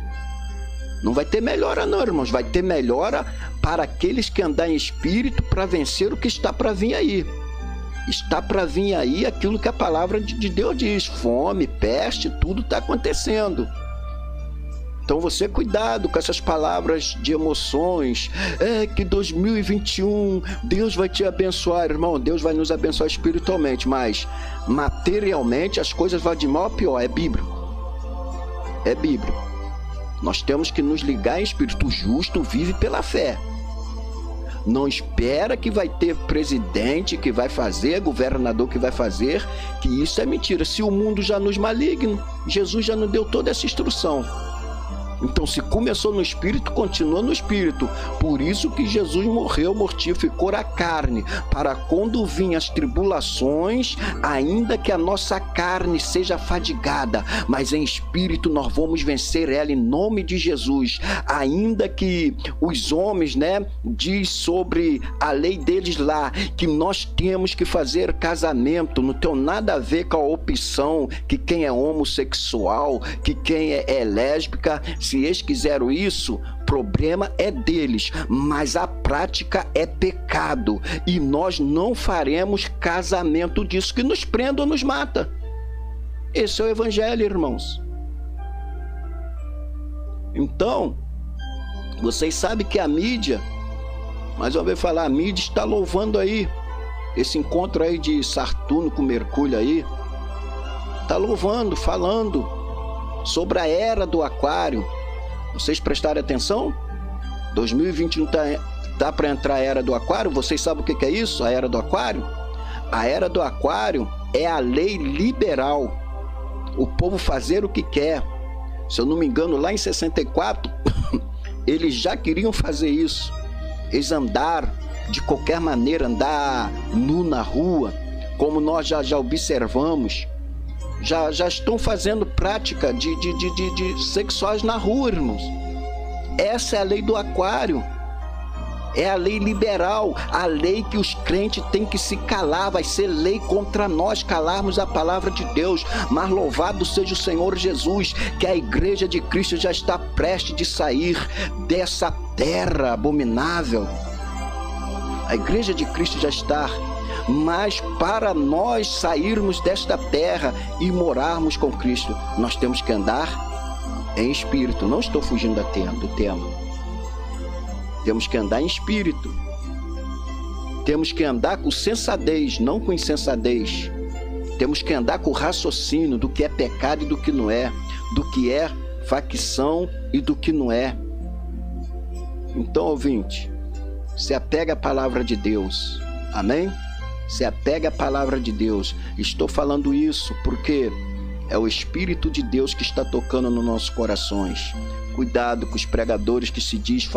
Não vai ter melhora não, irmãos. Vai ter melhora para aqueles que andar em espírito para vencer o que está para vir aí. Está para vir aí aquilo que a palavra de Deus diz. Fome, peste, tudo está acontecendo. Então você cuidado com essas palavras de emoções. Que 2021 Deus vai te abençoar, irmão. Deus vai nos abençoar espiritualmente, mas materialmente as coisas vão de mal a pior. É bíblico. É bíblico. Nós temos que nos ligar em espírito. Justo vive pela fé. Não espera que vai ter presidente que vai fazer, governador que vai fazer, que isso é mentira. Se o mundo já nos maligno, Jesus já nos deu toda essa instrução. Então, se começou no Espírito, continua no Espírito. Por isso que Jesus morreu, mortificou a carne, para quando vinham as tribulações, ainda que a nossa carne seja fadigada, mas em Espírito nós vamos vencer ela em nome de Jesus. Ainda que os homens, diz sobre a lei deles lá, que nós temos que fazer casamento, não tem nada a ver com a opção, que quem é homossexual, que quem é lésbica. Se eles quiseram isso, problema é deles, mas a prática é pecado e nós não faremos casamento disso, que nos prenda ou nos mata. Esse é o evangelho, irmãos. Então, vocês sabem que a mídia, mais uma vez falar, a mídia está louvando aí esse encontro aí de Saturno com Mercúrio aí, está louvando, falando sobre a era do aquário. Vocês prestarem atenção? 2021 tá para entrar a era do aquário. Vocês sabem o que é isso? A era do aquário? A era do aquário é a lei liberal. O povo fazer o que quer. Se eu não me engano, lá em 64, eles já queriam fazer isso. Eles andar de qualquer maneira, andar nu na rua, como nós já observamos. Já estão fazendo prática de sexuais na rua, irmãos. Essa é a lei do aquário. É a lei liberal, a lei que os crentes têm que se calar. Vai ser lei contra nós calarmos a palavra de Deus. Mas louvado seja o Senhor Jesus, que a igreja de Cristo já está prestes de sair dessa terra abominável. A igreja de Cristo já está. Mas para nós sairmos desta terra e morarmos com Cristo, nós temos que andar em espírito. Não estou fugindo do tema. Temos que andar em espírito. Temos que andar com sensatez, não com insensatez. Temos que andar com raciocínio do que é pecado e do que não é, do que é facção e do que não é. Então, ouvinte, se apega à palavra de Deus. Amém? Se apega à palavra de Deus. Estou falando isso porque é o Espírito de Deus que está tocando nos nossos corações. Cuidado com os pregadores que se diz,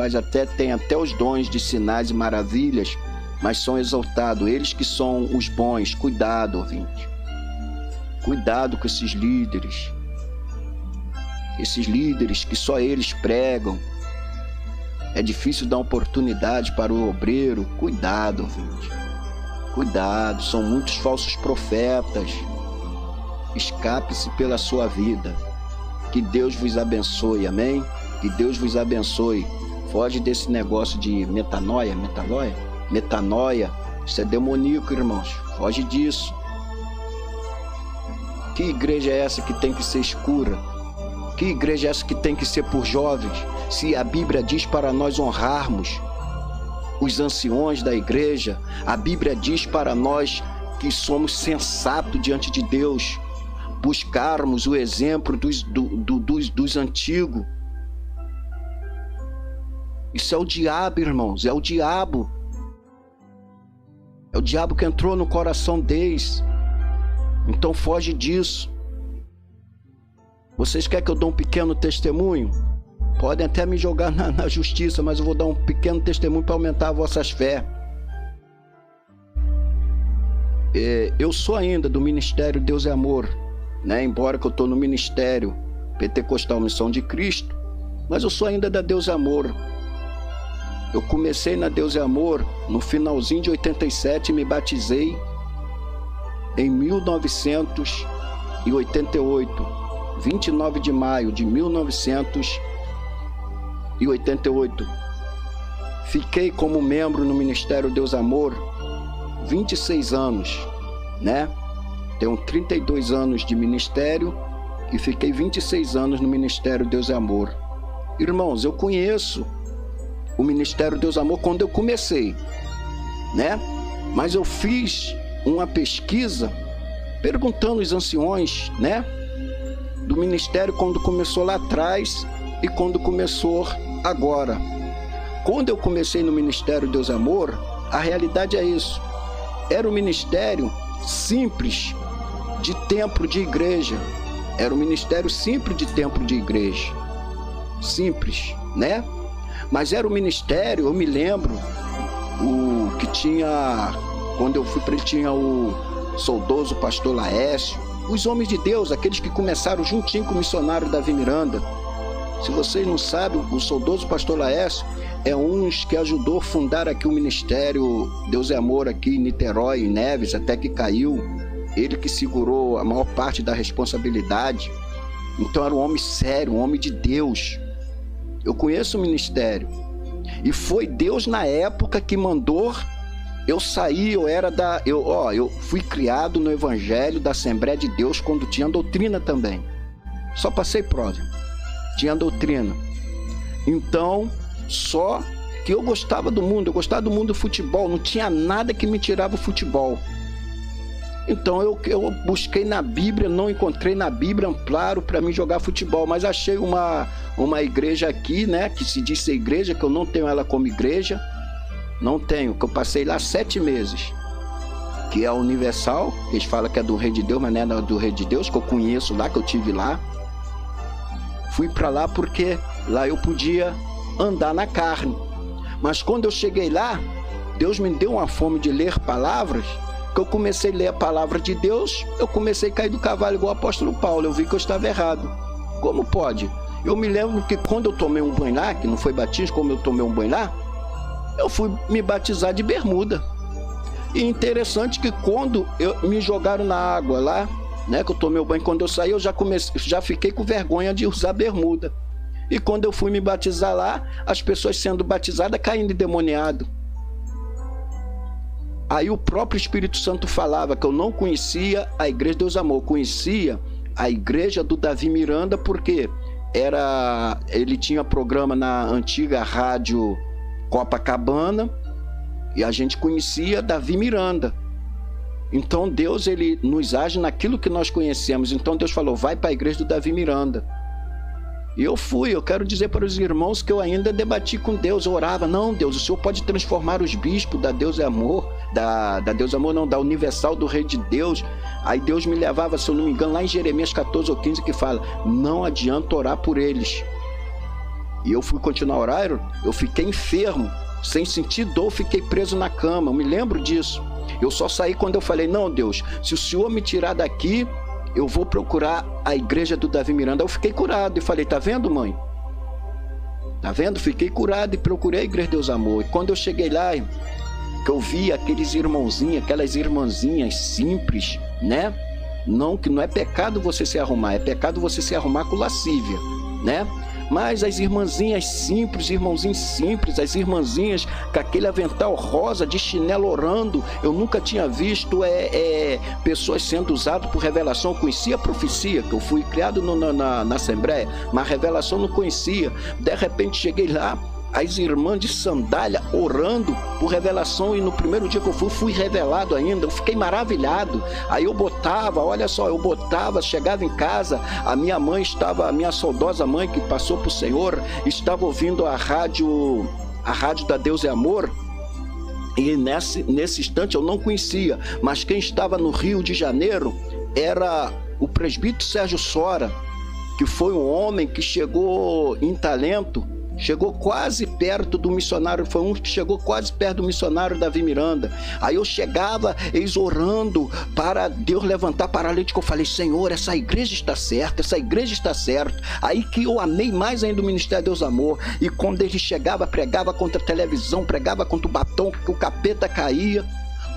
tem até os dons de sinais e maravilhas, mas são exaltados. Eles que são os bons. Cuidado, ouvinte. Cuidado com esses líderes. Esses líderes que só eles pregam. É difícil dar oportunidade para o obreiro. Cuidado, ouvinte. Cuidado, são muitos falsos profetas. Escape-se pela sua vida. Que Deus vos abençoe, amém? Que Deus vos abençoe. Foge desse negócio de metanoia. Isso é demoníaco, irmãos. Foge disso. Que igreja é essa que tem que ser escura? Que igreja é essa que tem que ser por jovens? Se a Bíblia diz para nós honrarmos os anciões da igreja, a Bíblia diz para nós que somos sensatos diante de Deus, buscarmos o exemplo dos antigos. Isso é o diabo, irmãos, é o diabo. É o diabo que entrou no coração deles. Então foge disso. Vocês querem que eu dê um pequeno testemunho? Podem até me jogar na justiça, mas eu vou dar um pequeno testemunho para aumentar as vossas fé. Eu sou ainda do Ministério Deus é Amor, embora que eu estou no Ministério Pentecostal Missão de Cristo, mas eu sou ainda da Deus é Amor. Eu comecei na Deus é Amor no finalzinho de 87 e me batizei em 1988, 29 de maio de 1988. Fiquei como membro no Ministério Deus Amor 26 anos. né? Tenho 32 anos de ministério e fiquei 26 anos no Ministério Deus é Amor. Irmãos, eu conheço o Ministério Deus é Amor quando eu comecei, né? Mas eu fiz uma pesquisa perguntando aos anciões, né? Do ministério quando começou lá atrás e quando começou agora. Quando eu comecei no Ministério Deus é Amor, a realidade é isso. Era um ministério simples de templo de igreja. Era um ministério simples de templo de igreja. Simples, né? Mas era um ministério, eu me lembro, o que tinha, quando eu fui para ele, tinha o saudoso pastor Laércio, os homens de Deus, aqueles que começaram juntinho com o missionário Davi Miranda. Se vocês não sabem, o saudoso pastor Laércio é um que ajudou a fundar aqui o Ministério Deus é Amor aqui em Niterói, em Neves, até que caiu. Ele que segurou a maior parte da responsabilidade. Então era um homem sério, um homem de Deus. Eu conheço o ministério. E foi Deus na época que mandou eu sair. Eu fui criado no Evangelho da Assembleia de Deus quando tinha doutrina também. Só passei prova. Tinha doutrina. Então, só que eu gostava do mundo. Eu gostava do mundo do futebol. Não tinha nada que me tirava o futebol. Então eu busquei na Bíblia, não encontrei na Bíblia amparo para mim jogar futebol, mas achei uma igreja aqui, né, que se diz ser igreja, que eu não tenho ela como igreja, não tenho, que eu passei lá 7 meses, que é a Universal, eles falam que é do Rei de Deus, mas não é do Rei de Deus, que eu conheço lá, que eu tive lá. Fui para lá porque lá eu podia andar na carne, mas quando eu cheguei lá, Deus me deu uma fome de ler palavras, que eu comecei a ler a palavra de Deus, eu comecei a cair do cavalo igual o apóstolo Paulo, eu vi que eu estava errado. Como pode? Eu me lembro que quando eu tomei um banho lá, que não foi batismo, como eu tomei um banho lá, eu fui me batizar de bermuda. E interessante que quando me jogaram na água lá, né, que eu tomei o banho, quando eu saí, eu já fiquei com vergonha de usar bermuda. E quando eu fui me batizar lá, as pessoas sendo batizadas caindo endemoniado. Aí o próprio Espírito Santo falava que eu não conhecia a Igreja Deus Amor, conhecia a igreja do Davi Miranda, porque ele tinha programa na antiga rádio Copacabana e a gente conhecia Davi Miranda. Então Deus, ele nos age naquilo que nós conhecemos. Então Deus falou, vai para a igreja do Davi Miranda. E eu fui. Eu quero dizer para os irmãos que eu ainda debati com Deus, eu orava, não, Deus, o Senhor pode transformar os bispos da Deus é Amor, da Deus é Amor não, da Universal do Rei de Deus. Aí Deus me levava, se eu não me engano, lá em Jeremias 14 ou 15, que fala, não adianta orar por eles. E eu fui continuar a orar, eu fiquei enfermo, sem sentir dor, fiquei preso na cama, eu me lembro disso. Eu só saí quando eu falei, não, Deus, se o Senhor me tirar daqui, eu vou procurar a igreja do Davi Miranda. Eu fiquei curado e falei, tá vendo, mãe? Tá vendo? Fiquei curado e procurei a igreja Deus Amor. E quando eu cheguei lá, que eu vi aqueles irmãozinhos, aquelas irmãzinhas simples, né? Não, que não é pecado você se arrumar, é pecado você se arrumar com lascívia, né? Mas as irmãzinhas simples, irmãozinhos simples, as irmãzinhas com aquele avental rosa de chinelo orando, eu nunca tinha visto pessoas sendo usadas por revelação. Eu conhecia a profecia, que eu fui criado na Assembleia, mas a revelação não conhecia. De repente cheguei lá, as irmãs de sandália orando por revelação, e no primeiro dia que eu fui revelado ainda, eu fiquei maravilhado. Aí eu botava, olha só, chegava em casa, a minha mãe estava, a minha saudosa mãe que passou para o Senhor, estava ouvindo a rádio da Deus é Amor, e nesse instante eu não conhecia, mas quem estava no Rio de Janeiro era o presbítero Sérgio Sora, que foi um homem que chegou em talento, chegou quase perto do missionário, foi um que chegou quase perto do missionário Davi Miranda. Aí eu chegava, eles orando para Deus levantar paralítico. Eu falei, Senhor, essa igreja está certa, essa igreja está certa. Aí que eu amei mais ainda o Ministério Deus Amor. E quando ele chegava, pregava contra a televisão, pregava contra o batom, que o capeta caía.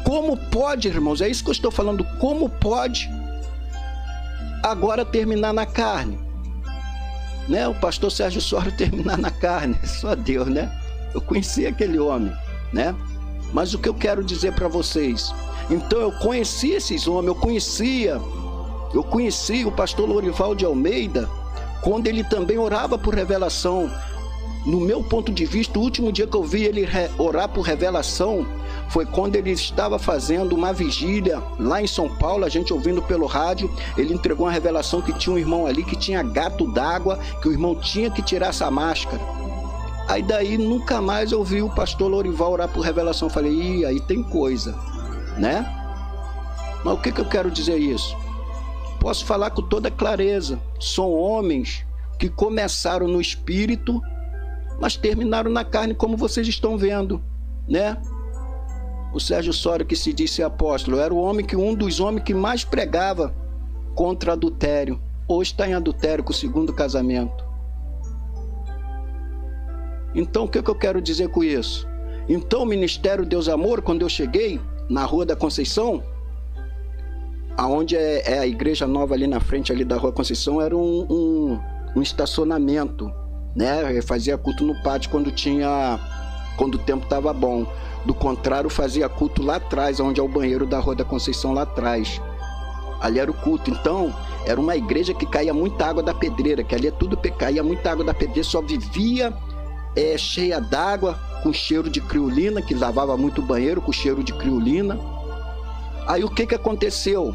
Como pode, irmãos? É isso que eu estou falando. Como pode agora terminar na carne? Né? O pastor Sérgio Sora terminar na carne, só Deus, né? Eu conheci aquele homem, né? Mas o que eu quero dizer para vocês, Então eu conheci esses homens, eu conheci o pastor Lorival de Almeida, quando ele também orava por revelação. No meu ponto de vista, o último dia que eu vi ele orar por revelação foi quando ele estava fazendo uma vigília lá em São Paulo, a gente ouvindo pelo rádio. Ele entregou uma revelação que tinha um irmão ali que tinha gato d'água, que o irmão tinha que tirar essa máscara. Aí daí nunca mais eu vi o pastor Lorival orar por revelação. Falei, ih, aí tem coisa, né? Mas o que eu quero dizer isso? Posso falar com toda clareza, são homens que começaram no espírito, mas terminaram na carne, como vocês estão vendo, né? O Sérgio Sório, que se disse apóstolo, era um dos homens que mais pregava contra adultério. Hoje está em adultério com o segundo casamento. Então, o que eu quero dizer com isso? Então, o Ministério Deus Amor, quando eu cheguei na Rua da Conceição, aonde é a igreja nova ali na frente ali da Rua Conceição, era um estacionamento, né? Eu fazia culto no pátio quando o tempo estava bom. Do contrário, fazia culto lá atrás, onde é o banheiro da Rua da Conceição lá atrás. Ali era o culto. Então, era uma igreja que caía muita água da pedreira, que ali é tudo, caía muita água da pedreira, só vivia cheia d'água, com cheiro de criolina, que lavava muito o banheiro com cheiro de criolina. Aí o que aconteceu?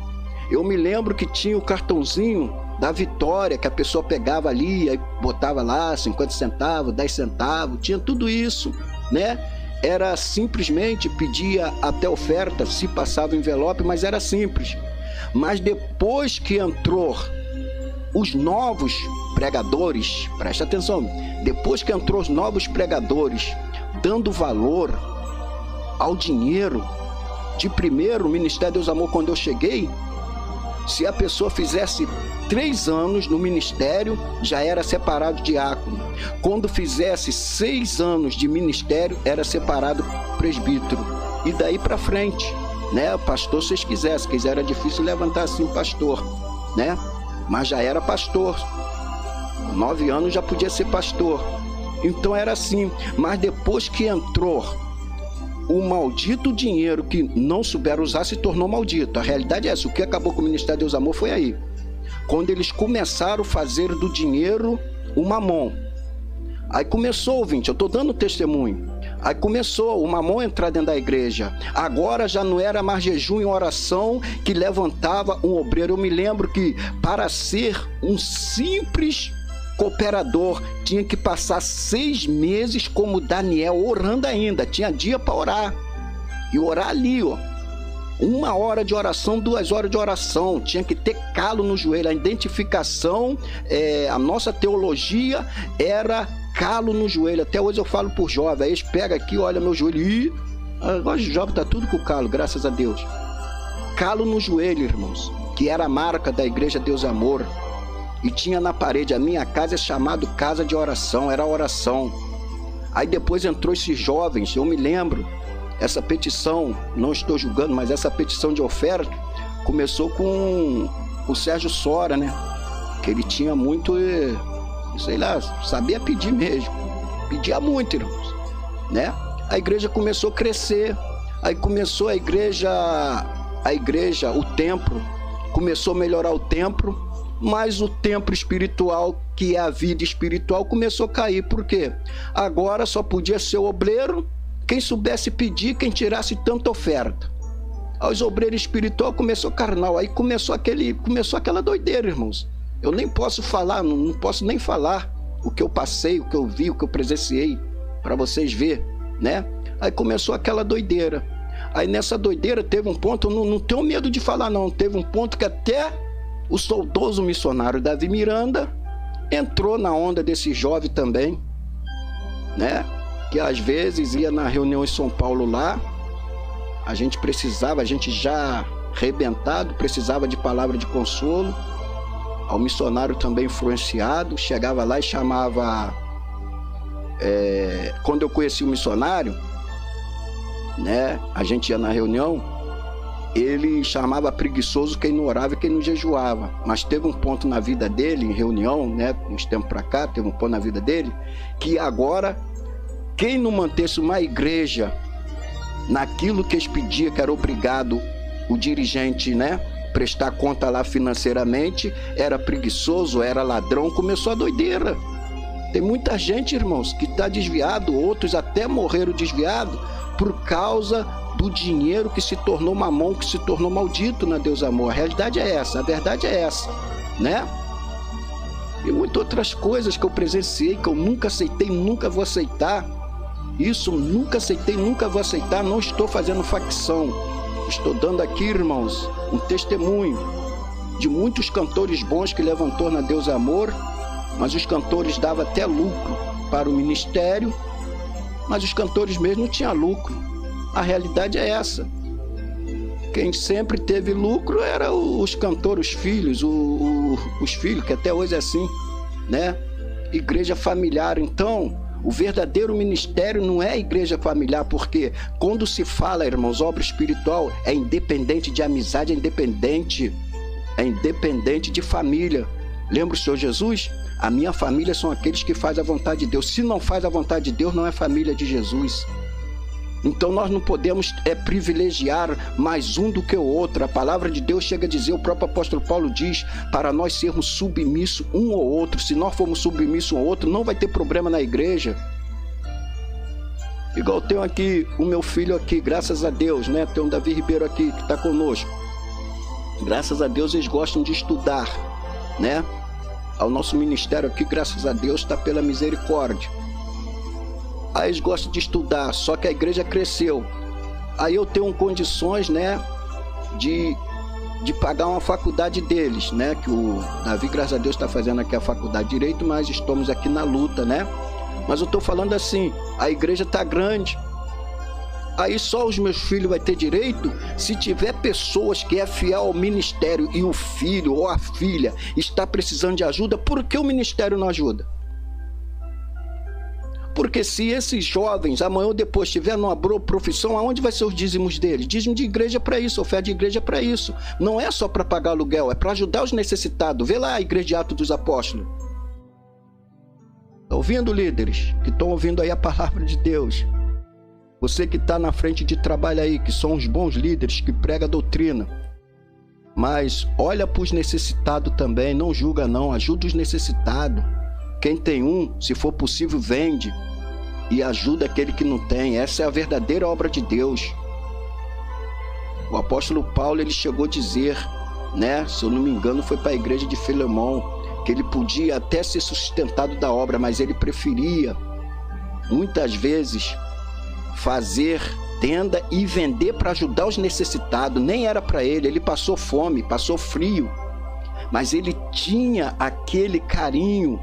Eu me lembro que tinha o cartãozinho da Vitória, que a pessoa pegava ali, aí botava lá 50 centavos, 10 centavos, tinha tudo isso, né? Era simplesmente, pedia até oferta, se passava envelope, mas era simples. Mas depois que entrou os novos pregadores, presta atenção, depois que entrou os novos pregadores, dando valor ao dinheiro, de primeiro, o Ministério Deus Amor, quando eu cheguei, se a pessoa fizesse 3 anos no ministério, já era separado diácono. Quando fizesse 6 anos de ministério, era separado presbítero. E daí para frente, né? Pastor, se vocês quisessem, que era difícil levantar assim pastor, né? Mas já era pastor. 9 anos já podia ser pastor. Então era assim. Mas depois que entrou o maldito dinheiro que não souberam usar, se tornou maldito. A realidade é essa. O que acabou com o Ministério Deus Amor foi aí. Quando eles começaram a fazer do dinheiro o mamon. Aí começou, ouvinte, eu estou dando testemunho. Aí começou o mamon a entrar dentro da igreja. Agora já não era mais jejum e oração que levantava um obreiro. Eu me lembro que para ser um simples cooperador tinha que passar 6 meses como Daniel, orando ainda. Tinha dia para orar. E orar ali, ó. 1 hora de oração, 2 horas de oração. Tinha que ter calo no joelho. A identificação, a nossa teologia era calo no joelho. Até hoje eu falo por jovem. Aí eles pegam aqui, olha meu joelho. Ih, agora o jovem tá tudo com calo, graças a Deus. Calo no joelho, irmãos. Que era a marca da Igreja Deus Amor. E tinha na parede, a minha casa é chamado casa de oração, era oração. Aí depois entrou esses jovens, eu me lembro, essa petição, não estou julgando, mas essa petição de oferta começou com o Sérgio Sora, né? Que ele tinha muito, sei lá, sabia pedir mesmo, pedia muito, irmãos, né? A igreja começou a crescer, aí começou a igreja, o templo, começou a melhorar o templo, mas o templo espiritual, que é a vida espiritual, começou a cair. Por quê? Agora só podia ser o obreiro quem soubesse pedir, quem tirasse tanta oferta. Aí os obreiros espirituais começou carnal, aí começou aquela doideira, irmãos. Eu nem posso falar, não posso nem falar o que eu passei, o que eu vi, o que eu presenciei, para vocês verem, né? Aí começou aquela doideira. Aí nessa doideira teve um ponto, eu não tenho medo de falar não, teve um ponto que até o saudoso missionário Davi Miranda entrou na onda desse jovem também, né? Que às vezes ia na reunião em São Paulo lá, a gente já arrebentado, precisava de palavra de consolo. O missionário também influenciado, chegava lá e chamava... quando eu conheci o missionário, né? A gente ia na reunião, ele chamava preguiçoso quem não orava e quem não jejuava. Mas teve um ponto na vida dele, em reunião, né, uns tempos para cá, teve um ponto na vida dele, que agora, quem não mantesse uma igreja naquilo que eles pediam, que era obrigado o dirigente, né, prestar conta lá financeiramente, era preguiçoso, era ladrão, começou a doideira. Tem muita gente, irmãos, que está desviado, outros até morreram desviados por causa do dinheiro que se tornou mamão, que se tornou maldito na Deus Amor. A realidade é essa, a verdade é essa, né? E muitas outras coisas que eu presenciei, que eu nunca aceitei, nunca vou aceitar. Isso, nunca aceitei, nunca vou aceitar. Não estou fazendo facção. Estou dando aqui, irmãos, um testemunho de muitos cantores bons que levantou na Deus Amor, mas os cantores davam até lucro para o ministério, mas os cantores mesmo não tinham lucro. A realidade é essa. Quem sempre teve lucro eram os cantores, os filhos, os filhos, que até hoje é assim, né? Igreja familiar. Então, o verdadeiro ministério não é a igreja familiar, porque quando se fala, irmãos, obra espiritual, é independente de amizade, é independente de família. Lembra o Senhor Jesus? A minha família são aqueles que fazem a vontade de Deus. Se não faz a vontade de Deus, não é família de Jesus. Então nós não podemos privilegiar mais um do que o outro. A palavra de Deus chega a dizer, o próprio apóstolo Paulo diz, para nós sermos submissos um ao outro. Se nós formos submissos um ao outro, não vai ter problema na igreja. Igual tenho aqui o meu filho aqui, graças a Deus, né? Tem um Davi Ribeiro aqui que está conosco. Graças a Deus eles gostam de estudar, né? O nosso ministério aqui, graças a Deus, está pela misericórdia. Aí eles gostam de estudar, só que a igreja cresceu. Aí eu tenho condições, né, de pagar uma faculdade deles, né, que o Davi, graças a Deus, está fazendo aqui a faculdade de Direito, mas estamos aqui na luta, né? Mas eu estou falando assim, a igreja está grande. Aí só os meus filhos vão ter direito se tiver pessoas que é fiel ao ministério e o filho ou a filha está precisando de ajuda, por que o ministério não ajuda? Porque se esses jovens, amanhã ou depois, estiverem numa boa profissão, aonde vai ser os dízimos deles? Dízimo de igreja é para isso, oferta de igreja é para isso. Não é só para pagar aluguel, é para ajudar os necessitados. Vê lá a igreja de Atos dos Apóstolos. Está ouvindo, líderes? Que estão ouvindo aí a palavra de Deus. Você que está na frente de trabalho aí, que são os bons líderes, que pregam a doutrina. Mas olha para os necessitados também, não julga não, ajuda os necessitados. Quem tem um, se for possível, vende e ajuda aquele que não tem. Essa é a verdadeira obra de Deus. O apóstolo Paulo, ele chegou a dizer, né, se eu não me engano, foi para a igreja de Filemão, que ele podia até ser sustentado da obra, mas ele preferia, muitas vezes, fazer tenda e vender para ajudar os necessitados. Nem era para ele, ele passou fome, passou frio, mas ele tinha aquele carinho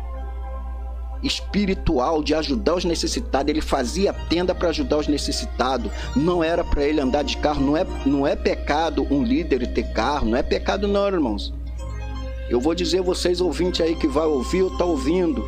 espiritual de ajudar os necessitados. Ele fazia tenda para ajudar os necessitados. Não era para ele andar de carro. Não é pecado um líder ter carro, não é pecado não, irmãos. Eu vou dizer a vocês, ouvintes aí que vai ouvir ou tá ouvindo,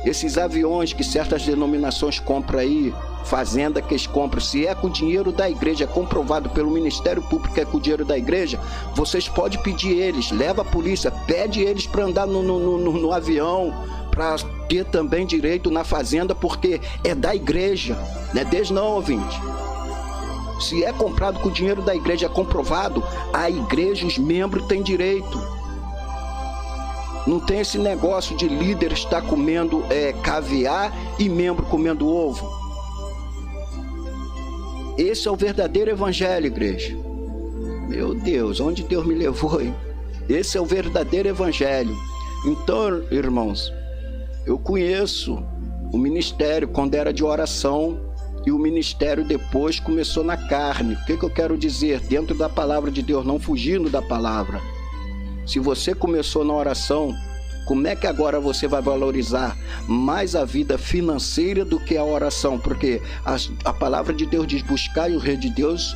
esses aviões que certas denominações compram aí, fazenda que eles compram, se é com dinheiro da igreja, é comprovado pelo Ministério Público que é com o dinheiro da igreja, vocês podem pedir eles, leva a polícia, pede eles para andar no avião, para ter também direito na fazenda, porque é da igreja, não é deles não, ouvinte. Se é comprado com o dinheiro da igreja, é comprovado, a igreja, os membros têm direito. Não tem esse negócio de líder estar comendo caviar e membro comendo ovo. Esse é o verdadeiro evangelho, igreja. Meu Deus, onde Deus me levou, hein? Esse é o verdadeiro evangelho. Então, irmãos, eu conheço o ministério quando era de oração e o ministério depois começou na carne. O que eu quero dizer? Dentro da palavra de Deus, não fugindo da palavra. Se você começou na oração, como é que agora você vai valorizar mais a vida financeira do que a oração? Porque a palavra de Deus diz, buscai o reino de Deus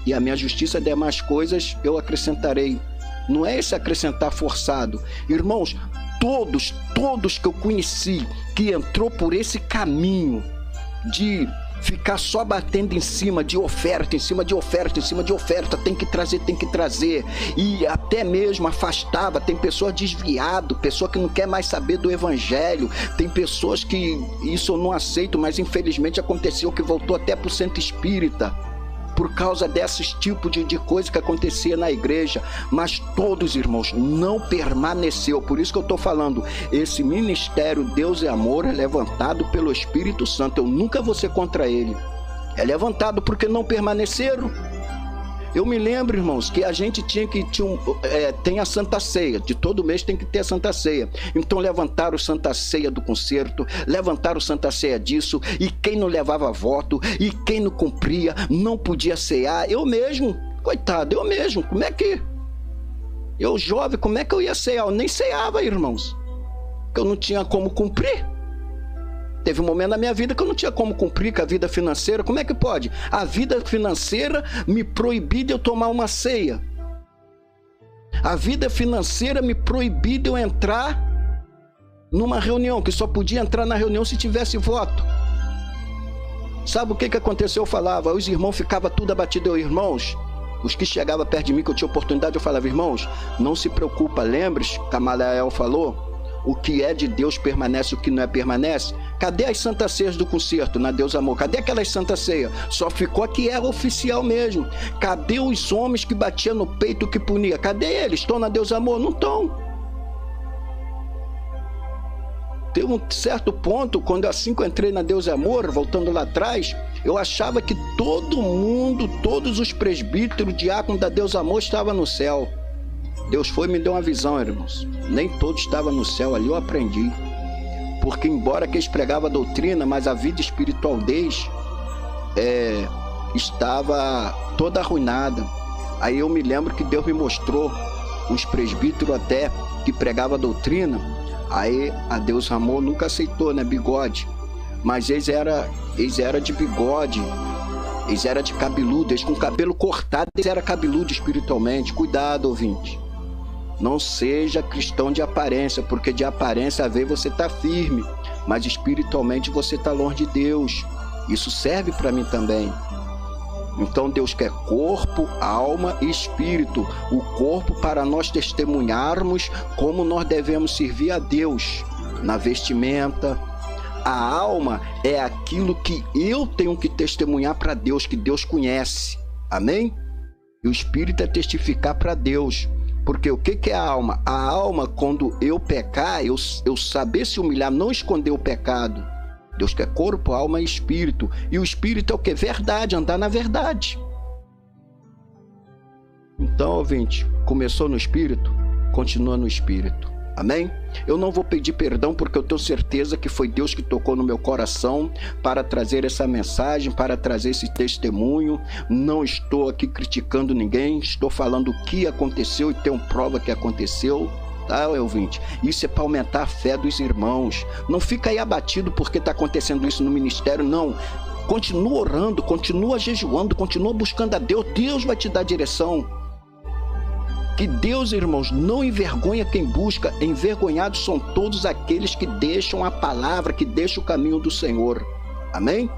e a minha justiça, demais coisas eu acrescentarei. Não é esse acrescentar forçado. Irmãos, todos que eu conheci que entrou por esse caminho de ficar só batendo em cima de oferta, em cima de oferta, em cima de oferta, tem que trazer, e até mesmo afastava, tem pessoa desviado, pessoa que não quer mais saber do evangelho, tem pessoas que isso eu não aceito, mas infelizmente aconteceu que voltou até para o centro espírita. por causa desses tipos de coisa que acontecia na igreja, mas todos, irmãos, não permaneceu. Por isso que eu estou falando, esse ministério Deus é Amor é levantado pelo Espírito Santo. Eu nunca vou ser contra ele. É levantado porque não permaneceram. Eu me lembro, irmãos, que a gente tem a Santa Ceia. De todo mês tem que ter a Santa Ceia. Então levantaram a Santa Ceia do concerto, levantaram a Santa Ceia disso, e quem não levava voto, e quem não cumpria, não podia cear. Eu mesmo, coitado, como é que... Eu jovem, como é que eu ia cear? Eu nem ceava, irmãos, porque eu não tinha como cumprir. Teve um momento na minha vida que eu não tinha como cumprir com a vida financeira. Como é que pode? A vida financeira me proibir de eu tomar uma ceia. A vida financeira me proibir de eu entrar numa reunião, que só podia entrar na reunião se tivesse voto. Sabe o que aconteceu? Eu falava, os irmãos ficavam tudo abatidos. Eu, irmãos, os que chegavam perto de mim, que eu tinha oportunidade, eu falava, irmãos, não se preocupa, lembre-se, Gamaliel falou, o que é de Deus permanece, o que não é permanece. Cadê as Santas Ceias do concerto na Deus Amor? Cadê aquelas Santas Ceias? Só ficou a que era oficial mesmo. Cadê os homens que batiam no peito, que punia? Cadê eles? Estão na Deus Amor? Não estão. Teve um certo ponto, quando assim que eu entrei na Deus Amor, voltando lá atrás, eu achava que todo mundo, todos os presbíteros, diáconos da Deus Amor estavam no céu. Deus foi e me deu uma visão, irmãos. Nem todos estavam no céu, ali eu aprendi. Porque embora que eles pregavam a doutrina, mas a vida espiritual deles estava toda arruinada. Aí eu me lembro que Deus me mostrou uns presbíteros até que pregavam a doutrina. Aí a Deus Amor nunca aceitou, né, bigode. Mas eles eram de bigode, eles eram de cabeludo, eles com cabelo cortado, eles eram cabeludos espiritualmente. Cuidado, ouvinte. Não seja cristão de aparência, porque de aparência, às vezes, você está firme, mas espiritualmente você está longe de Deus. Isso serve para mim também. Então Deus quer corpo, alma e espírito. O corpo para nós testemunharmos como nós devemos servir a Deus na vestimenta. A alma é aquilo que eu tenho que testemunhar para Deus, que Deus conhece. Amém? E o espírito é testificar para Deus. Porque o que é a alma? A alma, quando eu pecar, eu saber se humilhar, não esconder o pecado. Deus quer corpo, alma e espírito. E o espírito é o que? Verdade, andar na verdade. Então, ouvinte, começou no espírito, continua no espírito. Amém? Eu não vou pedir perdão porque eu tenho certeza que foi Deus que tocou no meu coração para trazer essa mensagem, para trazer esse testemunho. Não estou aqui criticando ninguém, estou falando o que aconteceu e tenho prova que aconteceu. Tá, ouvinte? Isso é para aumentar a fé dos irmãos. Não fica aí abatido porque está acontecendo isso no ministério, não. Continua orando, continua jejuando, continua buscando a Deus. Deus vai te dar direção. Que Deus, irmãos, não envergonha quem busca. Envergonhados são todos aqueles que deixam a palavra, que deixam o caminho do Senhor. Amém?